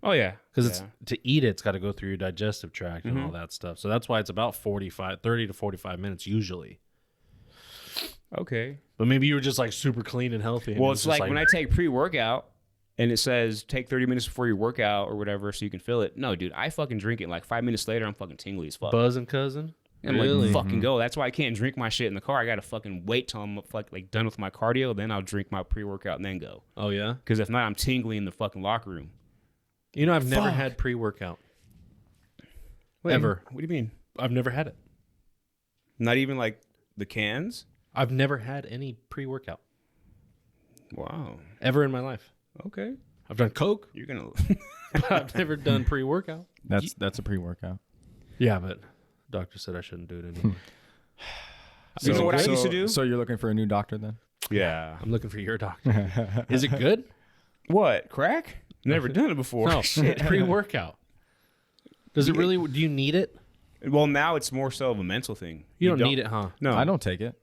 oh yeah, because it's to eat it's got to go through your digestive tract and all that stuff. So that's why it's about 30 to 45 minutes usually. okay. But maybe you were just like super clean and healthy. And Well, it was it's just like when I take pre-workout and it says take 30 minutes before your workout or whatever so you can feel it. No, dude, I fucking drink it. Like 5 minutes later, I'm fucking tingly as fuck. buzzing cousin. I'm Really? like, fucking go. That's why I can't drink my shit in the car. I got to fucking wait till I'm like done with my cardio. Then I'll drink my pre-workout and then go. Oh yeah. Because if not, I'm tingly in the fucking locker room. You know, I've never Fuck. had pre-workout. Wait, Ever. What do you mean? I've never had it. Not even like the cans? I've never had any pre-workout Wow. ever in my life. Okay. I've done Coke, You're going but I've never done pre-workout. That's a pre-workout. Yeah, but doctor said I shouldn't do it anymore. You know what I used to do? So you're looking for a new doctor then? Yeah. I'm looking for your doctor. Is it good? What? Crack? Never done it before. No, Shit. pre-workout. Does it really? Do you need it? Well, now it's more so of a mental thing. You don't need it, huh? No. I don't take it.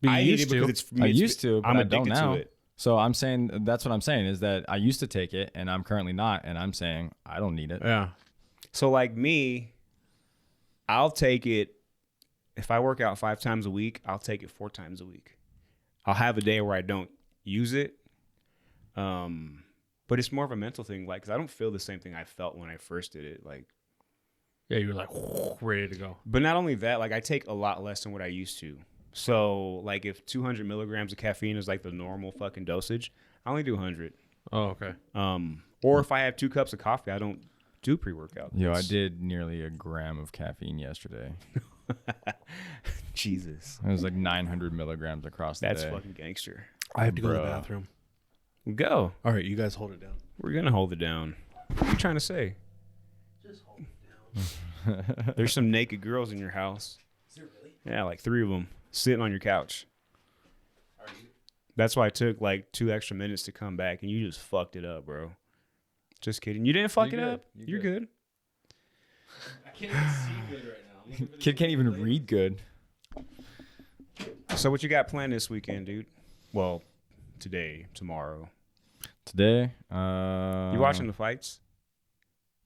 But I you need used it because to. it's for me. I it's- used to, but I'm I don't addicted now. to it. So I'm saying that's what I'm saying is that I used to take it and I'm currently not, and I'm saying I don't need it. Yeah. So like me, I'll take it. If I work out 5 times a week, I'll take it 4 times a week. I'll have a day where I don't use it. But it's more of a mental thing, like, because I don't feel the same thing I felt when I first did it. Like, Yeah, you were like ready to go. but not only that, like I take a lot less than what I used to. So like if 200 milligrams of caffeine is like the normal fucking dosage, I only do 100. Oh, okay. Or if I have 2 cups of coffee, I don't do pre-workout. Yo, I did nearly a gram of caffeine yesterday. Jesus, It was like 900 milligrams across the that's day. fucking gangster. I have to go to the Bro. bathroom. Go. All right, you guys hold it down. We're gonna hold it down. What are you trying to say? Just hold it down. There's some naked girls in your house. Is there really? Yeah, like 3 of them sitting on your couch. Are you? That's why it took like 2 extra minutes to come back, and you just fucked it up, bro. Just kidding. You didn't fuck You're it good. up. You're You're good. I can't even see good right now. Kid can't even read good. So what you got planned this weekend, dude? Well, today, tomorrow. Today, You watching the fights?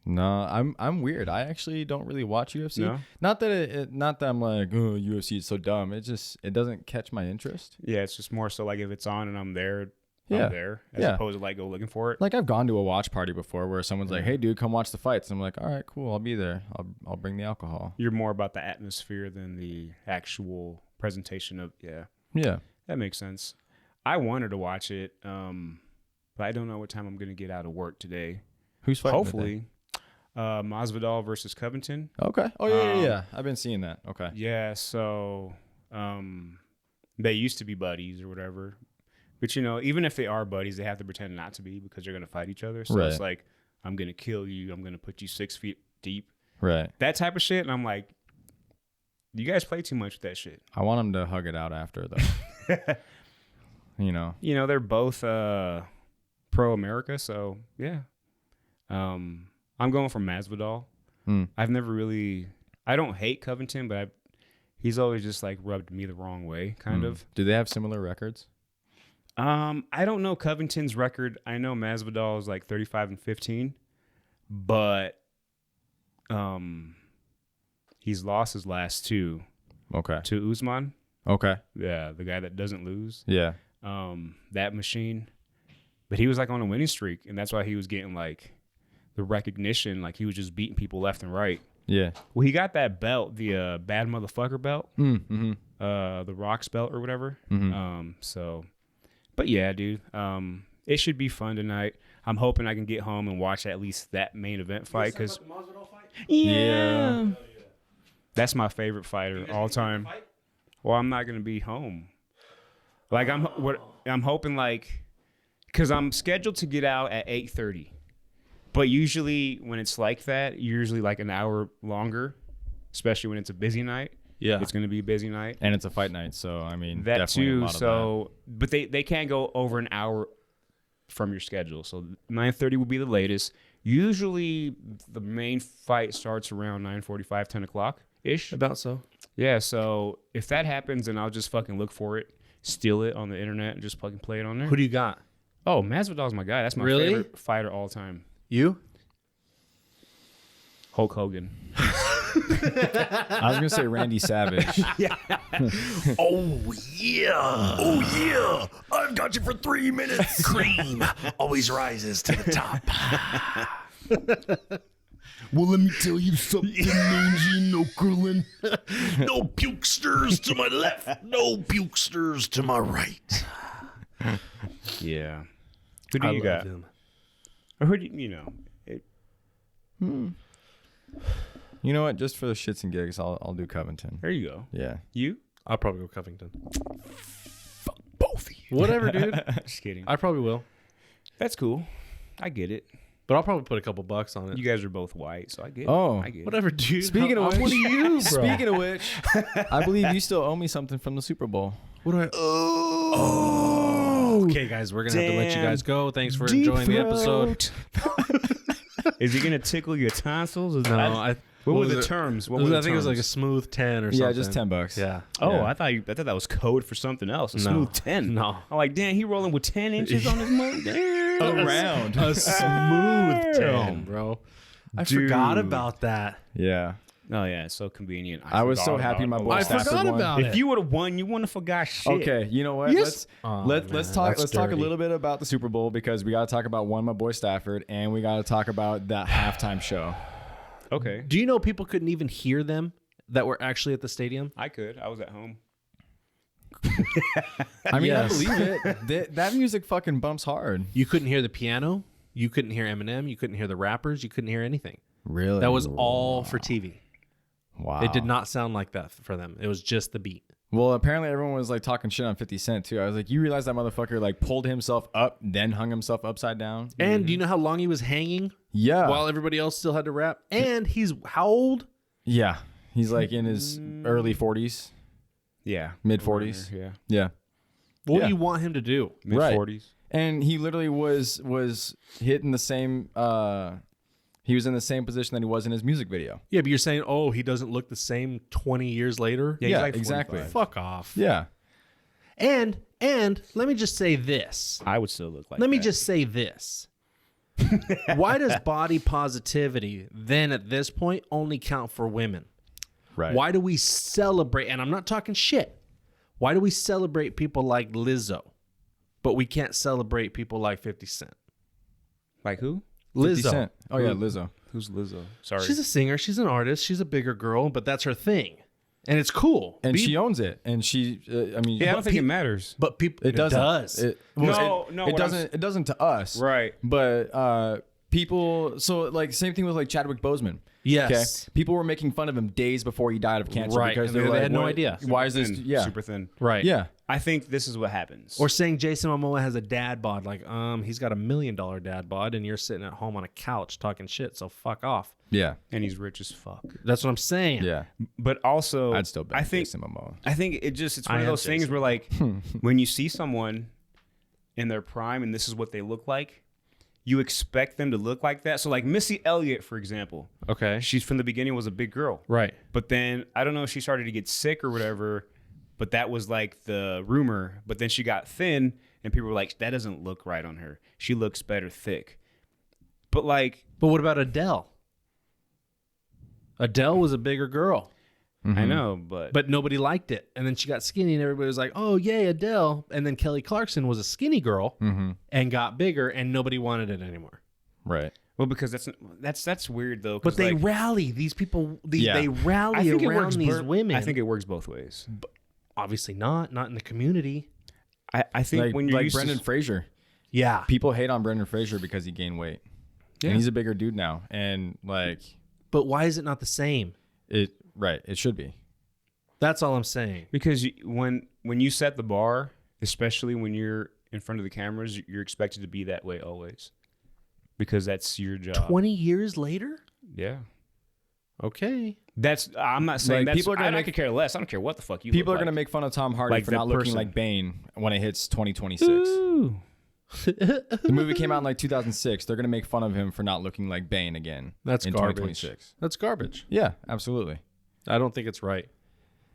No, I'm weird. I actually don't really watch UFC. No? Not that not that I'm like, oh, UFC is so dumb. It doesn't catch my interest. Yeah, it's just more so like if it's on and I'm there, Yeah. I'm there, as Yeah. opposed to like go looking for it. Like I've gone to a watch party before where someone's like, "Hey, dude, come watch the fights." And I'm like, "All right, cool. I'll be there. I'll bring the alcohol." You're more about the atmosphere than the actual presentation of. Yeah, Yeah. that makes sense. I wanted to watch it, but I don't know what time I'm gonna get out of work today. Who's fighting? Hopefully, Masvidal versus Covington. today? Okay. Oh yeah. I've been seeing that. Okay. Yeah, so they used to be buddies or whatever. But, you know, even if they are buddies, they have to pretend not to be because they're going to fight each other. So it's Right. like, I'm going to kill you. I'm going to put you 6 feet deep. Right. That type of shit. And I'm like, you guys play too much with that shit. I want him to hug it out after though. You know. You know, they're both pro-America. So, yeah. I'm going for Masvidal. I've never really... I don't hate Covington, but he's always just, like, rubbed me the wrong way, kind of. Do they have similar records? I don't know Covington's record. I know Masvidal is like 35-15, but he's lost his last 2 Okay. to Usman. Okay. Yeah, the guy that doesn't lose. Yeah. That machine. But he was like on a winning streak, and that's why he was getting like the recognition. Like he was just beating people left and right. Yeah. Well, he got that belt, the bad motherfucker belt, Mm-hmm. the Rocks belt or whatever. Mhm. But yeah, dude, it should be fun tonight. I'm hoping I can get home and watch at least that main event fight because Yeah. that's my favorite fighter all time. Well, I'm not gonna be home. Like I'm hoping like because I'm scheduled to get out at 8:30, but usually when it's like that, usually like an hour longer, especially when it's a busy night. Yeah. It's gonna be a busy night. And it's a fight night, so I mean That definitely a too. lot of So, but they can't go over an hour from your schedule. So 9:30 will be the latest. Usually the main fight starts around 9:45, 10 o'clock ish. About so. Yeah. So if that happens, then I'll just fucking look for it, steal it on the internet, and just fucking play it on there. Who do you got? Oh, Masvidal's my guy. That's my Really? favorite fighter all time. You? Hulk Hogan. I was gonna say Randy Savage. Oh yeah, I've got you for 3 minutes. Cream always rises to the top. Well, let me tell you something, Mangy No Curlin. No pukesters to my left, no pukesters to my right. Yeah. Who do I you love got? him. Or who do you know? You know what? Just for the shits and gigs, I'll do Covington. There you go. Yeah. You? I'll probably go Covington. Fuck both of you. Whatever, dude. Just kidding. I probably will. That's cool. I get it. But I'll probably put a couple bucks on it. You guys are both white, so I get it. Oh. I get it. Whatever, dude. Speaking of What which, do you, bro? speaking of which, I believe you still owe me something from the Super Bowl. What do I? Oh, Okay, guys, we're gonna have to let you Damn. guys go. Thanks for Deep enjoying the episode. throat. Is he gonna tickle your tonsils? No, What were was the it? terms? What I were the think it was like a terms? smooth 10 or something. Yeah, just $10. Yeah. Oh, Yeah. I thought that was code for something else. A No. smooth 10. No. I'm like, damn, he rolling with 10 inches on his mug. Damn. Around. A smooth 10, Damn. bro. I Dude. forgot about that. Yeah. Oh yeah, it's so convenient. I was so forgot happy about my it. boy I Stafford forgot won. about it. If you would have won, you wouldn't have forgot shit. Okay, you know what? Yes. Let's Man, talk. that's Let's talk a dirty. little bit about the Super Bowl because we got to talk about my boy Stafford, and we got to talk about that halftime show. Okay. Do you know people couldn't even hear them that were actually at the stadium? I could. I was at home. I mean, Yes. I believe it. That music fucking bumps hard. You couldn't hear the piano. You couldn't hear Eminem. You couldn't hear the rappers. You couldn't hear anything. Really? That was all for TV. wow. It did not sound like that for them. It was just the beat. Well, apparently everyone was like talking shit on 50 Cent too. I was like, you realize that motherfucker like pulled himself up, then hung himself upside down? And do you know how long he was hanging Yeah. while everybody else still had to rap? And he's how old? Yeah. He's like in his early 40s, Yeah. mid 40s. Yeah. Yeah. What Yeah. do you want him to do? Mid Right. 40s. And he literally was hitting the same he was in the same position that he was in his music video. Yeah, but you're saying, oh, he doesn't look the same 20 years later? Yeah, he's like exactly. 45. Fuck off. Yeah. And let me just say this. I would still look like Let me that. just say this. Why does body positivity then at this point only count for women? Right. Why do we celebrate, and I'm not talking shit, why do we celebrate people like Lizzo, but we can't celebrate people like 50 Cent? Like who? 50 Lizzo. Cent. Oh yeah, Lizzo. Who's Lizzo? Sorry. She's a singer, she's an artist, she's a bigger girl, but that's her thing. And it's cool. And she owns it. And she I mean yeah, I don't think it matters. But people, it doesn't. does. It what doesn't it doesn't to us. Right. But people so like same thing with like Chadwick Boseman. Yes. People were making fun of him days before he died of cancer Right, because and they they were had like, no idea. Why is this? Thin, Yeah, super thin. Right. yeah. I think this is what happens. Or saying Jason Momoa has a dad bod, like, he's got $1 million dad bod, and you're sitting at home on a couch talking shit, so fuck off. Yeah, and he's rich as fuck. That's what I'm saying. yeah. But also, I'd still bet I think Jason Momoa. I think it's one I of am those things Jason. where like when you see someone in their prime and this is what they look like, you expect them to look like that. So like Missy Elliott, for example, Okay. she's from the beginning was a big girl, Right. but then I don't know if she started to get sick or whatever, but that was like the rumor. But then she got thin, and people were like, that doesn't look right on her. She looks better thick. But like, But what about Adele? Adele was a bigger girl, I know, but nobody liked it. And then she got skinny, and everybody was like, oh, yay, Adele. And then Kelly Clarkson was a skinny girl and got bigger, and nobody wanted it anymore. Right. well, because that's weird though. 'Cause, But they like, rally. These people, Yeah. they I rally think it around works. these women. I think it works both ways. Obviously not in the community. I think Like, when you're like used Brendan to, Fraser. Yeah. People hate on Brendan Fraser because he gained weight. Yeah. And he's a bigger dude now. And like But why is it not the same? it should be. That's all I'm saying. because when you set the bar, especially when you're in front of the cameras, you're expected to be that way always, because that's your job. 20 years later? Yeah, Okay. I'm not saying Like, that's. people are gonna I make- could care less. I don't care what the fuck you. People look are gonna like. make fun of Tom Hardy Like for the not looking person. like Bane when it hits 2026. Ooh. The movie came out in like 2006. They're gonna make fun of him for not looking like Bane again. That's in garbage. 2026. That's garbage. Yeah, absolutely. I don't think it's right.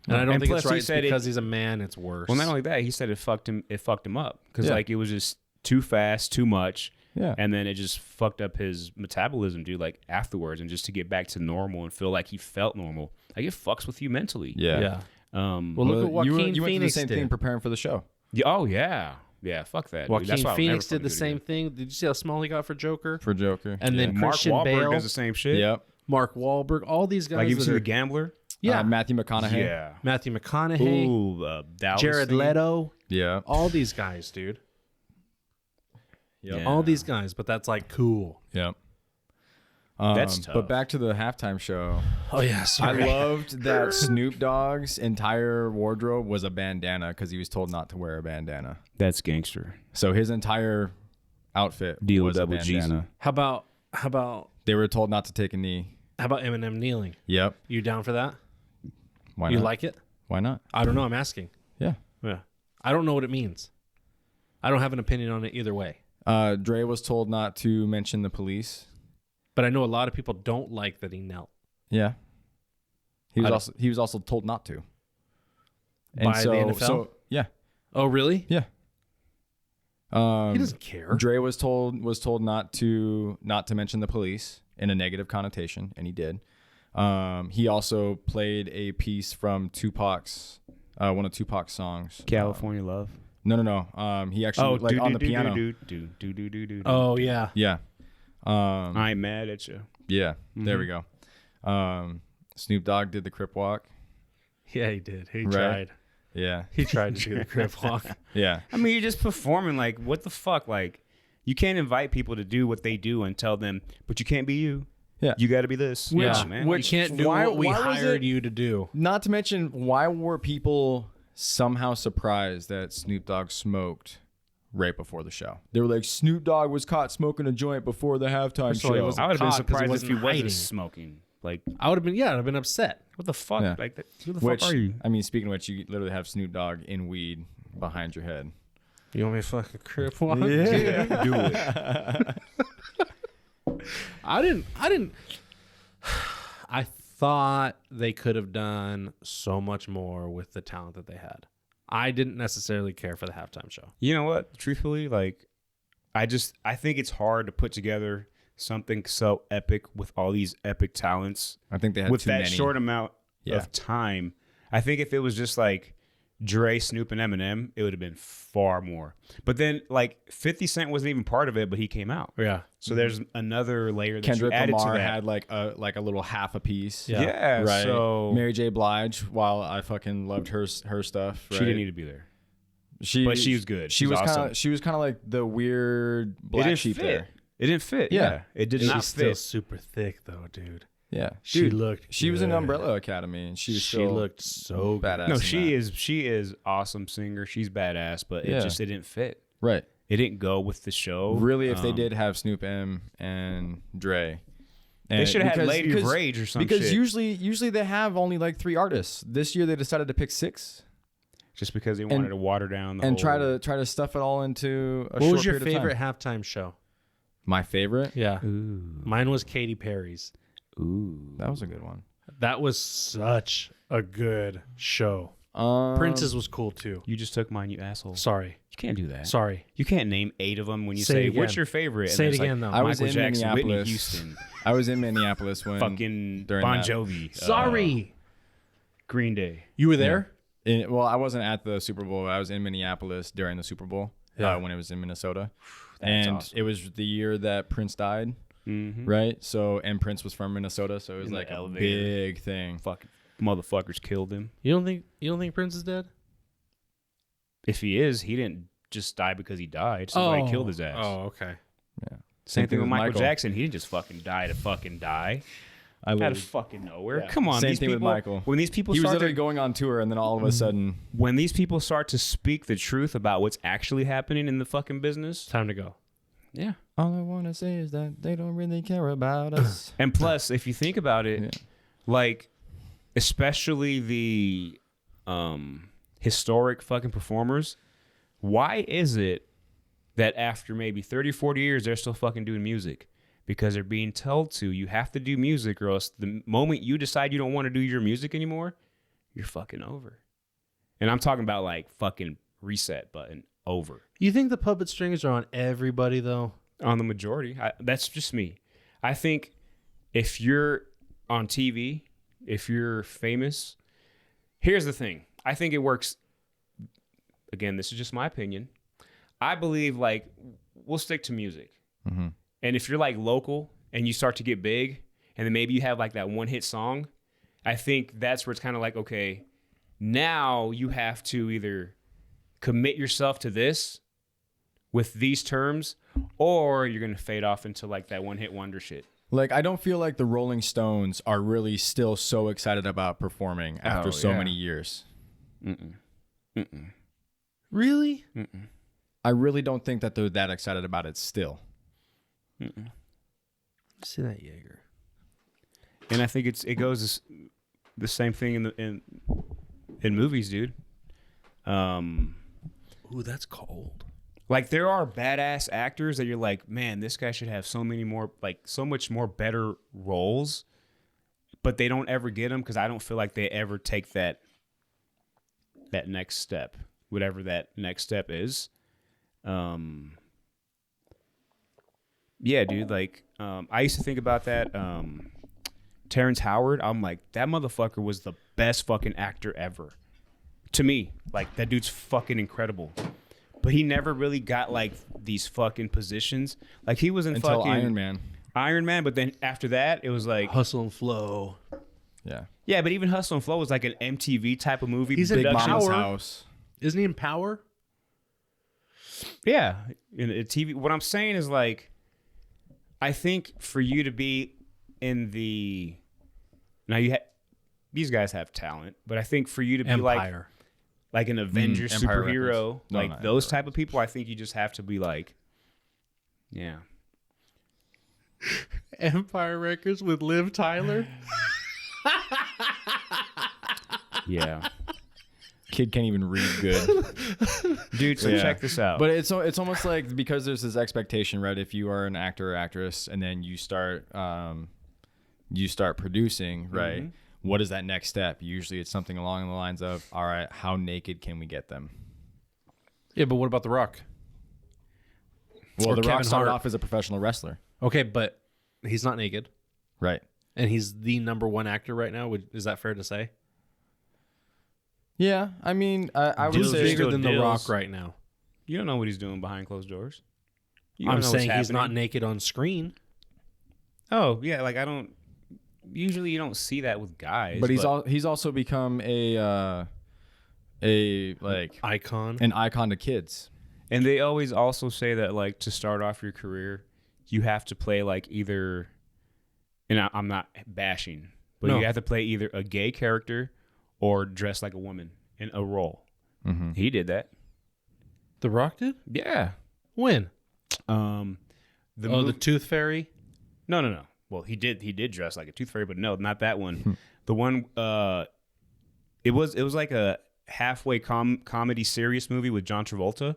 And I don't And think plus it's he right said because he's a man. It's worse. Well, not only that, he said it fucked him up because Yeah. like it was just too fast, too much. Yeah. And then it just fucked up his metabolism, dude, like afterwards. And just to get back to normal and feel like he felt normal, like it fucks with you mentally. Yeah. Yeah. Well, Well, look at you Joaquin went through the Phoenix same did. thing preparing for the show. oh, yeah. Yeah, fuck that. Dude. That's Joaquin why I'll Phoenix never did the fucking do it same again. thing. Did you see how small he got for Joker? For Joker. And then Mark Christian Wahlberg Bale, does the same shit. Yep. Mark Wahlberg, all these guys. Like, you've that seen are- The Gambler? yeah. Matthew McConaughey. Yeah. Matthew McConaughey, Ooh, Dallas Jared thing. Leto, Yeah. all these guys, dude. Yep. Yeah. All these guys, but that's like cool. Yep. That's tough. But back to the halftime show. Oh yeah, I loved that Snoop Dogg's entire wardrobe was a bandana because he was told not to wear a bandana. That's gangster. So his entire outfit Deal was a double bandana. Jeezy. How about They were told not to take a knee. Eminem kneeling? Yep. You down for that? Why You not? like it? Why not? I don't know. I'm asking. Yeah. Yeah. I don't know what it means. I don't have an opinion on it either way. Dre was told not to mention the police. But I know a lot of people don't like that he knelt. Yeah. He was also told not to. And By the NFL? Yeah. Oh, really? Yeah. He doesn't care. Dre was told not to mention the police in a negative connotation, and he did. He also played a piece from Tupac's one of Tupac's songs, California Love. No. He actually on the piano. Oh, yeah. Yeah. I ain't mad at you. Yeah. There we go. Snoop Dogg did the Crip Walk. Yeah, he did. He Right. tried. Yeah. He tried to do the Crip Walk. Yeah. I mean, you're just performing. Like, what the fuck? Like, you can't invite people to do what they do and tell them, but you can't be you. Yeah. You got to be this. Yeah, man. you can't do what we hired you to do. Not to mention, why were people somehow surprised that Snoop Dogg smoked right before the show? They were like, Snoop Dogg was caught smoking a joint before the halftime First of all, he show. wasn't I would have been caught 'cause he surprised if he wasn't wasn't hiding. smoking. Like, I would have been, I'd have been upset. what the fuck? Yeah. Like, who the Which, fuck are you? I mean, speaking of which, you literally have Snoop Dogg in weed behind your head. You want me to fucking Crip Walk? Do it. I didn't. I thought they could have done so much more with the talent that they had. I didn't necessarily care for the halftime show. You know what? Truthfully, like, I think it's hard to put together something so epic with all these epic talents I think they had with too that many. short amount Yeah. of time. I think if it was just like Dre, Snoop, and Eminem, it would have been far more. But then, like, 50 Cent wasn't even part of it, but he came out. Yeah. So there's another layer that Kendrick you added Lamar to that. had like a little half a piece. Yeah. Yeah, Right. so Mary J. Blige, while I fucking loved her stuff. she right? didn't need to be there. But she was good. She She's was awesome. kind of like the weird black didn't sheep fit. there. It didn't fit. Yeah. Yeah, it did not She's still fit. super thick though, dude. Yeah. She Dude, looked. She was in good. Umbrella Academy, and she was She still looked so good. badass. No, in she that. is awesome singer. She's badass, but Yeah. it didn't fit. Right. It didn't go with the show. Really, if they did have Snoop M and Dre, they should have had because- Lady of because- Rage or some Because shit. usually they have only like 3 artists. This year they decided to pick 6 Just because they wanted to water down the and whole... try to stuff it all into a What short was your period of favorite time. halftime show? My favorite? Yeah, Ooh. mine was Katy Perry's. Ooh. That was a good one. That was such a good show. Prince's was cool too. You just took mine, you asshole. Sorry, You can't do that. sorry. You can't name 8 of them when you Say it say, what's again. your favorite? And Say it there's again, like, though. I was Michael in Jackson, Whitney Minneapolis. Houston, I was in Minneapolis when fucking during Bon that. Jovi. Sorry. Green Day. You were there? Well, I wasn't at the Super Bowl. I was in Minneapolis during the Super Bowl when it was in Minnesota. That's and awesome. it was the year that Prince died, Mm-hmm. right? So, and Prince was from Minnesota, so it was In the like a elevator. big thing. Fucking motherfuckers killed him. You don't think Prince is dead? If he is, he didn't just die because he died. Somebody killed his ass. Oh, okay. Yeah. Same thing with Michael Jackson. He didn't just fucking die to fucking die. I Out of literally, fucking nowhere. Yeah. Come on, Same these thing with people. Michael. When these people he was start literally to, going on tour, and then all of a sudden, when these people start to speak the truth about what's actually happening in the fucking business, Time to go. yeah. all I want to say is that they don't really care about us. And plus, if you think about it, Yeah. like, especially the historic fucking performers, why is it that after maybe 30, 40 years, they're still fucking doing music? Because they're being told to. You have to do music, or else the moment you decide you don't want to do your music anymore, you're fucking over. And I'm talking about like fucking reset button over. You think the puppet strings are on everybody though? On the majority. That's just me. I think if you're on TV, if you're famous, here's the thing. I think it works. Again, this is just my opinion. I believe like we'll stick to music. Mm-hmm. And if you're like local and you start to get big and then maybe you have like that one hit song, I think that's where it's kind of like, okay, now you have to either commit yourself to this with these terms, or you're going to fade off into like that one hit wonder shit. Like, I don't feel like the Rolling Stones are really still so excited about performing after so yeah. many years. Really? I really don't think that they're that excited about it still. See that Jaeger. And I think it goes the same thing in movies, dude. Ooh, that's cold. Like there are badass actors that you're like, man, this guy should have so much more better roles. but they don't ever get them because I don't feel like they ever take that next step, whatever that next step is. Yeah, dude. Like, I used to think about that. Terrence Howard. I'm like, that motherfucker was the best fucking actor ever. To me, like, that dude's fucking incredible. But he never really got like these fucking positions. Like, he was in Until fucking Iron Man. But then after that, it was like Hustle and Flow. Yeah. Yeah, but even Hustle and Flow was like an MTV type of movie. He's in Big Mama's Power. House. Isn't he in Power? Yeah, in a TV. What I'm saying is, like, I think for you to be in the now these guys have talent, but I think for you to be Empire. like an Avengers Empire superhero, Records. No, like not those Empire type of people, I think you just have to be like, yeah. Empire Records with Liv Tyler. Yeah. Kid can't even read good. Dude, so Yeah. check this out. But it's almost like, because there's this expectation, right? If you are an actor or actress and then you start producing, right? What is that next step? Usually it's something along the lines of, all right, how naked can we get them? Yeah, but what about The Rock? Well, Or The Rock Kevin started Hart. off as a professional wrestler. Okay, but he's not naked, Right. and he's the #1 actor right now. Is that fair to say? Yeah. I mean, I would He's Dills are say bigger still than The dills. Rock right now. You don't know what he's doing behind closed doors. You don't I'm know what's saying he's not happening. naked on screen. Oh, yeah, like I don't usually you don't see that with guys. but he's also become an Icon. icon to kids. And they always also say that, like, to start off your career, you have to play like either, and I'm not bashing, but No. you have to play either a gay character or dress like a woman in a role. Mm-hmm. He did that. The Rock did? Yeah. When? The The Tooth Fairy? No. Well, he did dress like a tooth fairy, but no, not that one. The one it was like a halfway comedy serious movie with John Travolta.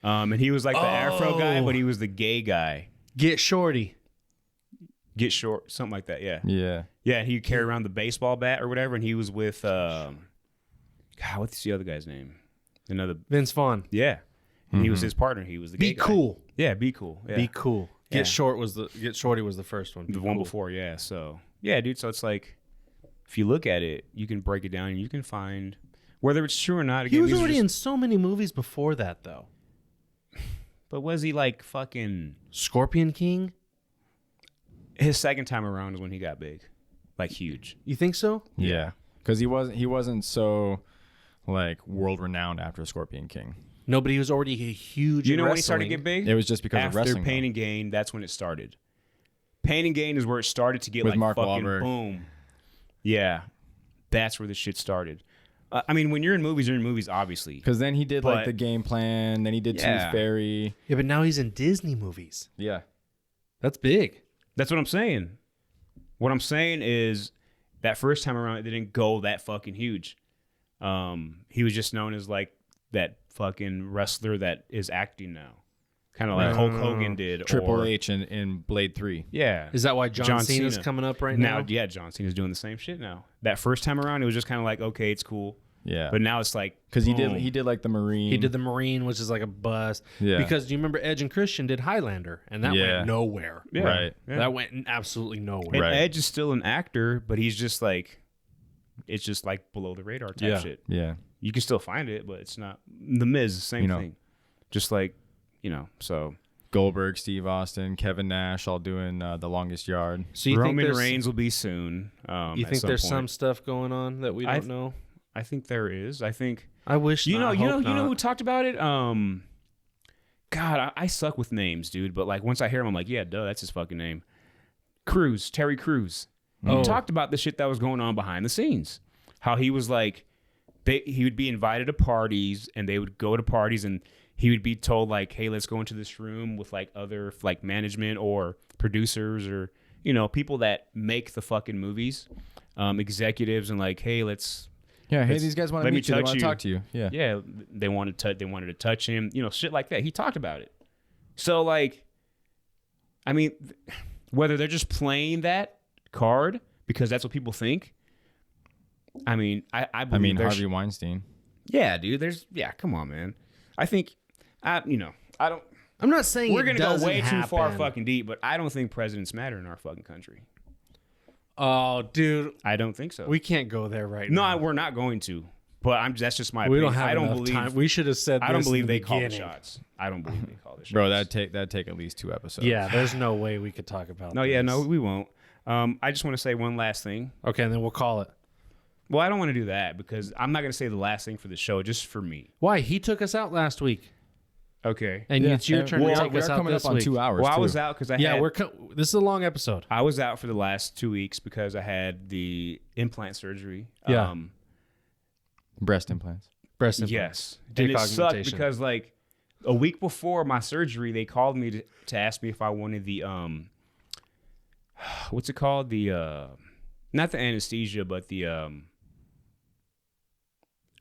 And he was like the Afro guy, but he was the gay guy. Get Shorty. Get short, something like that, yeah. Yeah. Yeah, he'd carry around the baseball bat or whatever, and he was with God, what's the other guy's name? Another Vince Vaughn. yeah. And he was his partner. He was the gay Be guy. cool. Yeah, Be Cool. Yeah. Be cool. Yeah. Get Shorty was the first one. Be The one cool. before, yeah. So yeah, dude. So it's like, if you look at it, you can break it down and you can find whether it's true or not. Again, He was these are already just- in so many movies before that, though. But was he like fucking? Scorpion King? His second time around is when he got big, like huge. You think so? Yeah. Because he wasn't so like world renowned after Scorpion King. No, but he was already a huge. You in know when he started to wrestling. get big? It was just because After of wrestling. Pain though. and Gain. That's when it started. Pain and Gain is where it started to get With like Mark fucking Wahlberg. boom. Yeah, that's where the shit started. I mean, when you're in movies, obviously. Because then he did But- like the Game Plan. Then he did Yeah. Tooth Fairy. Yeah, but now he's in Disney movies. Yeah. That's big. That's what I'm saying. What I'm saying is that first time around, it didn't go that fucking huge. He was just known as like that fucking wrestler that is acting now. Kind of like Hulk Hogan did. Triple or, H in Blade 3. Yeah. Is that why John Cena's Cena. coming up right now? Now, yeah, John Cena's doing the same shit now. That first time around, it was just kind of like, okay, it's cool. Yeah. But now it's like, Because he boom. did like the Marine. He did the Marine, which is like a bust. Yeah. Because do you remember Edge and Christian did Highlander, and that Yeah. went nowhere. Yeah. Right. Yeah. That went absolutely nowhere. And Right. Edge is still an actor, but he's just like, it's just like below the radar type Yeah. shit. Yeah. You can still find it, but it's not. The Miz, the same You know. thing. Just like, so. Goldberg, Steve Austin, Kevin Nash, all doing The Longest Yard. So you think Roman there's, Reigns will be soon. you at think some there's point. some stuff going on that we don't know? I think there is. I think I wish. you not. know I hope who not. talked about it. God, I suck with names, dude. But like once I hear him, I'm like, yeah, duh, that's his fucking name. Terry Crews. Oh. He talked about the shit that was going on behind the scenes. How he was like, he would be invited to parties, and they would go to parties, and he would be told like, hey, let's go into this room with like other like management or producers or people that make the fucking movies, executives, and like, hey, let's. Yeah. Hey, Let's- these guys want to let me meet you. They touch want to you. talk to you. Yeah. Yeah, they wanted to touch him, shit like that. He talked about it. So like, I mean, whether they're just playing that card because that's what people think. I mean, I believe Harvey Weinstein. Yeah, dude. Come on, man. I think, I don't. I'm not saying We're it gonna doesn't go way too far happen. fucking deep, but I don't think presidents matter in our fucking country. Oh, dude, I don't think so. we can't go there right No, now. we're not going to. But that's just my We opinion. don't have I don't enough believe. time. We should have said. I don't this in believe the they call the beginning. shots. I don't believe they call the shots. Bro, that'd take at least 2 episodes. Yeah, there's no way we could talk about. No, this. yeah, no, we won't. I just want to say one last thing. Okay, and then we'll call it. Well, I don't want to do that because I'm not going to say the last thing for the show, just for me. Why? He took us out last week, Okay. and it's your turn we to are, take we us are out coming this up on week. 2 hours. Well, I too. was out because This is a long episode. I was out for the last 2 weeks because I had the implant surgery. Yeah. breast implants. Breast implants. Yes. And it sucked Decognization. because like a week before my surgery, they called me to ask me if I wanted the what's it called? The not the anesthesia, but the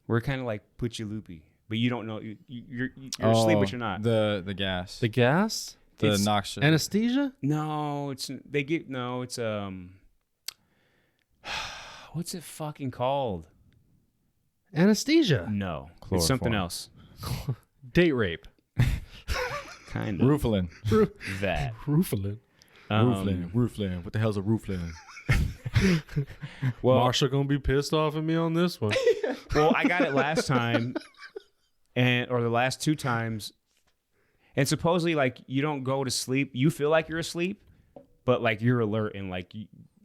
where it kind of like puts you loopy, but you don't know you're asleep, but you're not. The gas. The gas, The it's noxious. anesthesia. No, it's what's it fucking called? Anesthesia. No, it's something Chloroform. else. Date rape. Kind of Rooflin. that. Rooflin. Rooflin. What the hell's a rooflin? Well, Marsha gonna be pissed off at me on this one. well, I got it last time, or the last 2 times, and supposedly like you don't go to sleep. You feel like you're asleep, but like you're alert and like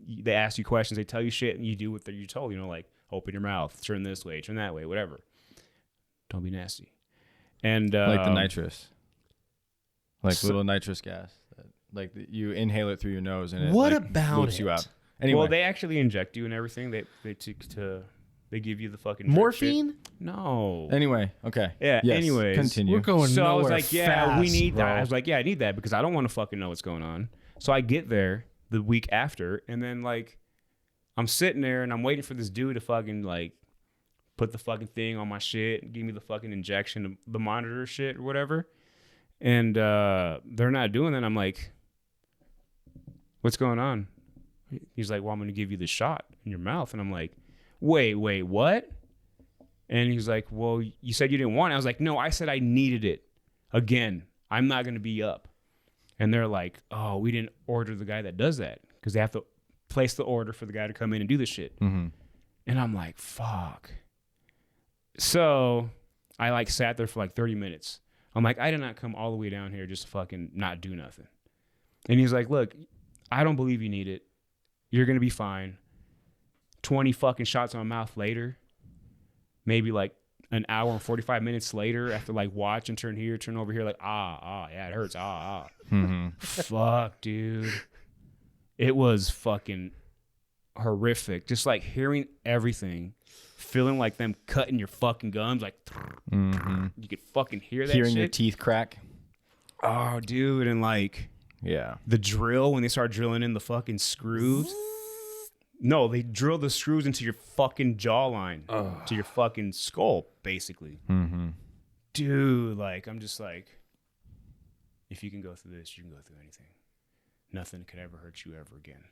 they ask you questions, they tell you shit, and you do what you're told. Like open your mouth, turn this way, turn that way, whatever. Don't be nasty. And Like the nitrous. Like little nitrous gas. Like you inhale it through your nose and it What like, about loops you it? out. Anyway, well, they actually inject you and everything. They give you the fucking drip Morphine. shit. No. anyway, okay. Yeah. Yes, Anyways, continue. We're going So I was nowhere like, yeah, we fast, need that. bro. I was like, yeah, I need that because I don't want to fucking know what's going on. So I get there the week after, and then like I'm sitting there and I'm waiting for this dude to fucking like put the fucking thing on my shit and give me the fucking injection, the monitor shit or whatever. And they're not doing that. I'm like, what's going on? He's like, well, I'm going to give you the shot in your mouth. And I'm like, wait, what? And he's like, well, you said you didn't want it. I was like, no, I said I needed it. Again, I'm not going to be up. And they're like, oh, we didn't order the guy that does that because they have to place the order for the guy to come in and do the shit. Mm-hmm. And I'm like, fuck. So I like sat there for like 30 minutes. I'm like, I did not come all the way down here just to fucking not do nothing. And he's like, look, I don't believe you need it. You're going to be fine. 20 fucking shots on my mouth later, maybe like an hour and 45 minutes later after like watch and turn here, turn over here, like, yeah, it hurts. Mm-hmm. Fuck, dude. It was fucking horrific. Just like hearing everything, feeling like them cutting your fucking gums, like Mm-hmm. you could fucking hear that Hearing shit. your teeth crack. Oh, dude, and like Yeah. the drill when they start drilling in the fucking screws. No, they drill the screws into your fucking jawline, to your fucking skull, basically. Mm-hmm. Dude, like I'm just like, if you can go through this, you can go through anything. Nothing can ever hurt you ever again.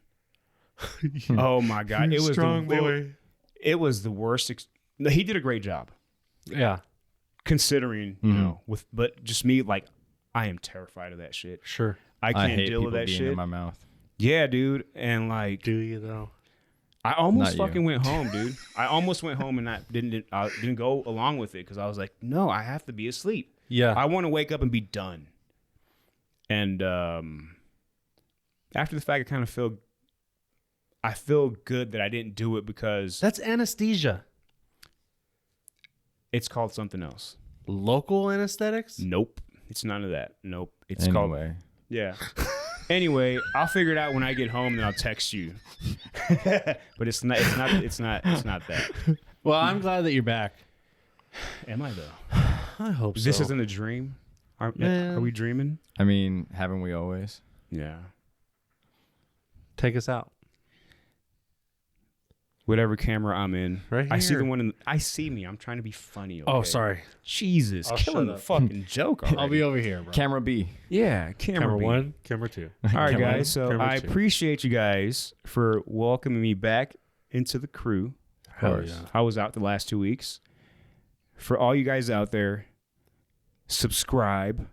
Oh my god, it was strong boy. It was the worst. No, he did a great job, Yeah, considering you know. But just me, like, I am terrified of that shit. sure. I can't hate deal with people that being shit. in my mouth. Yeah, dude, and like, Do you though? I almost Not you. fucking went home, dude. I almost went home and didn't go along with it because I was like, no, I have to be asleep. Yeah. I want to wake up and be done. And after the fact, I feel good that I didn't do it because That's anesthesia. it's called something else. Local anesthetics? Nope, it's none of that. Nope, it's called Anyway. yeah. Anyway, I'll figure it out when I get home, and I'll text you. But it's not that. Well, I'm glad that you're back. Am I though? I hope so. This isn't a dream. Are we dreaming? I mean, haven't we always? Yeah. Take us out. whatever camera I'm in. Right I see here. the one I see me. I'm trying to be funny. Oh, okay? sorry. Jesus, I'll killing shut the up. fucking joke already. I'll be over here, bro. Camera B. Yeah, Camera B. 1, camera 2. All right, Camera guys. So camera I two. appreciate you guys for welcoming me back into the crew. Hell yeah. I was out the last 2 weeks. For all you guys out there, subscribe,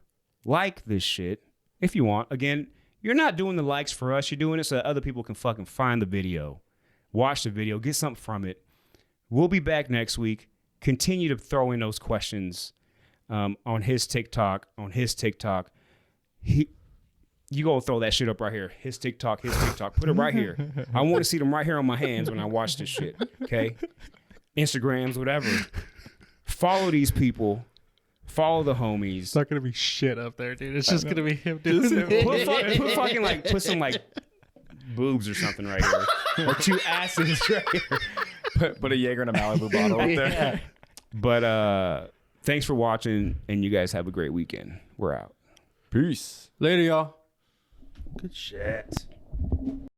like this shit if you want. Again, you're not doing the likes for us. You're doing it so that other people can fucking find the video, watch the video, get something from it. We'll be back next week. Continue to throw in those questions on his TikTok. You go throw that shit up right here. His TikTok. Put it right here. I want to see them right here on my hands when I watch this shit. Okay? Instagrams, whatever. Follow these people. Follow the homies. It's not going to be shit up there, dude. It's just going to be him doing it. Put some boobs or something right here. Or 2 asses right here. Put a Jaeger and a Malibu bottle up there. Yeah. But thanks for watching, and you guys have a great weekend. We're out. Peace. Later, y'all. Good shit.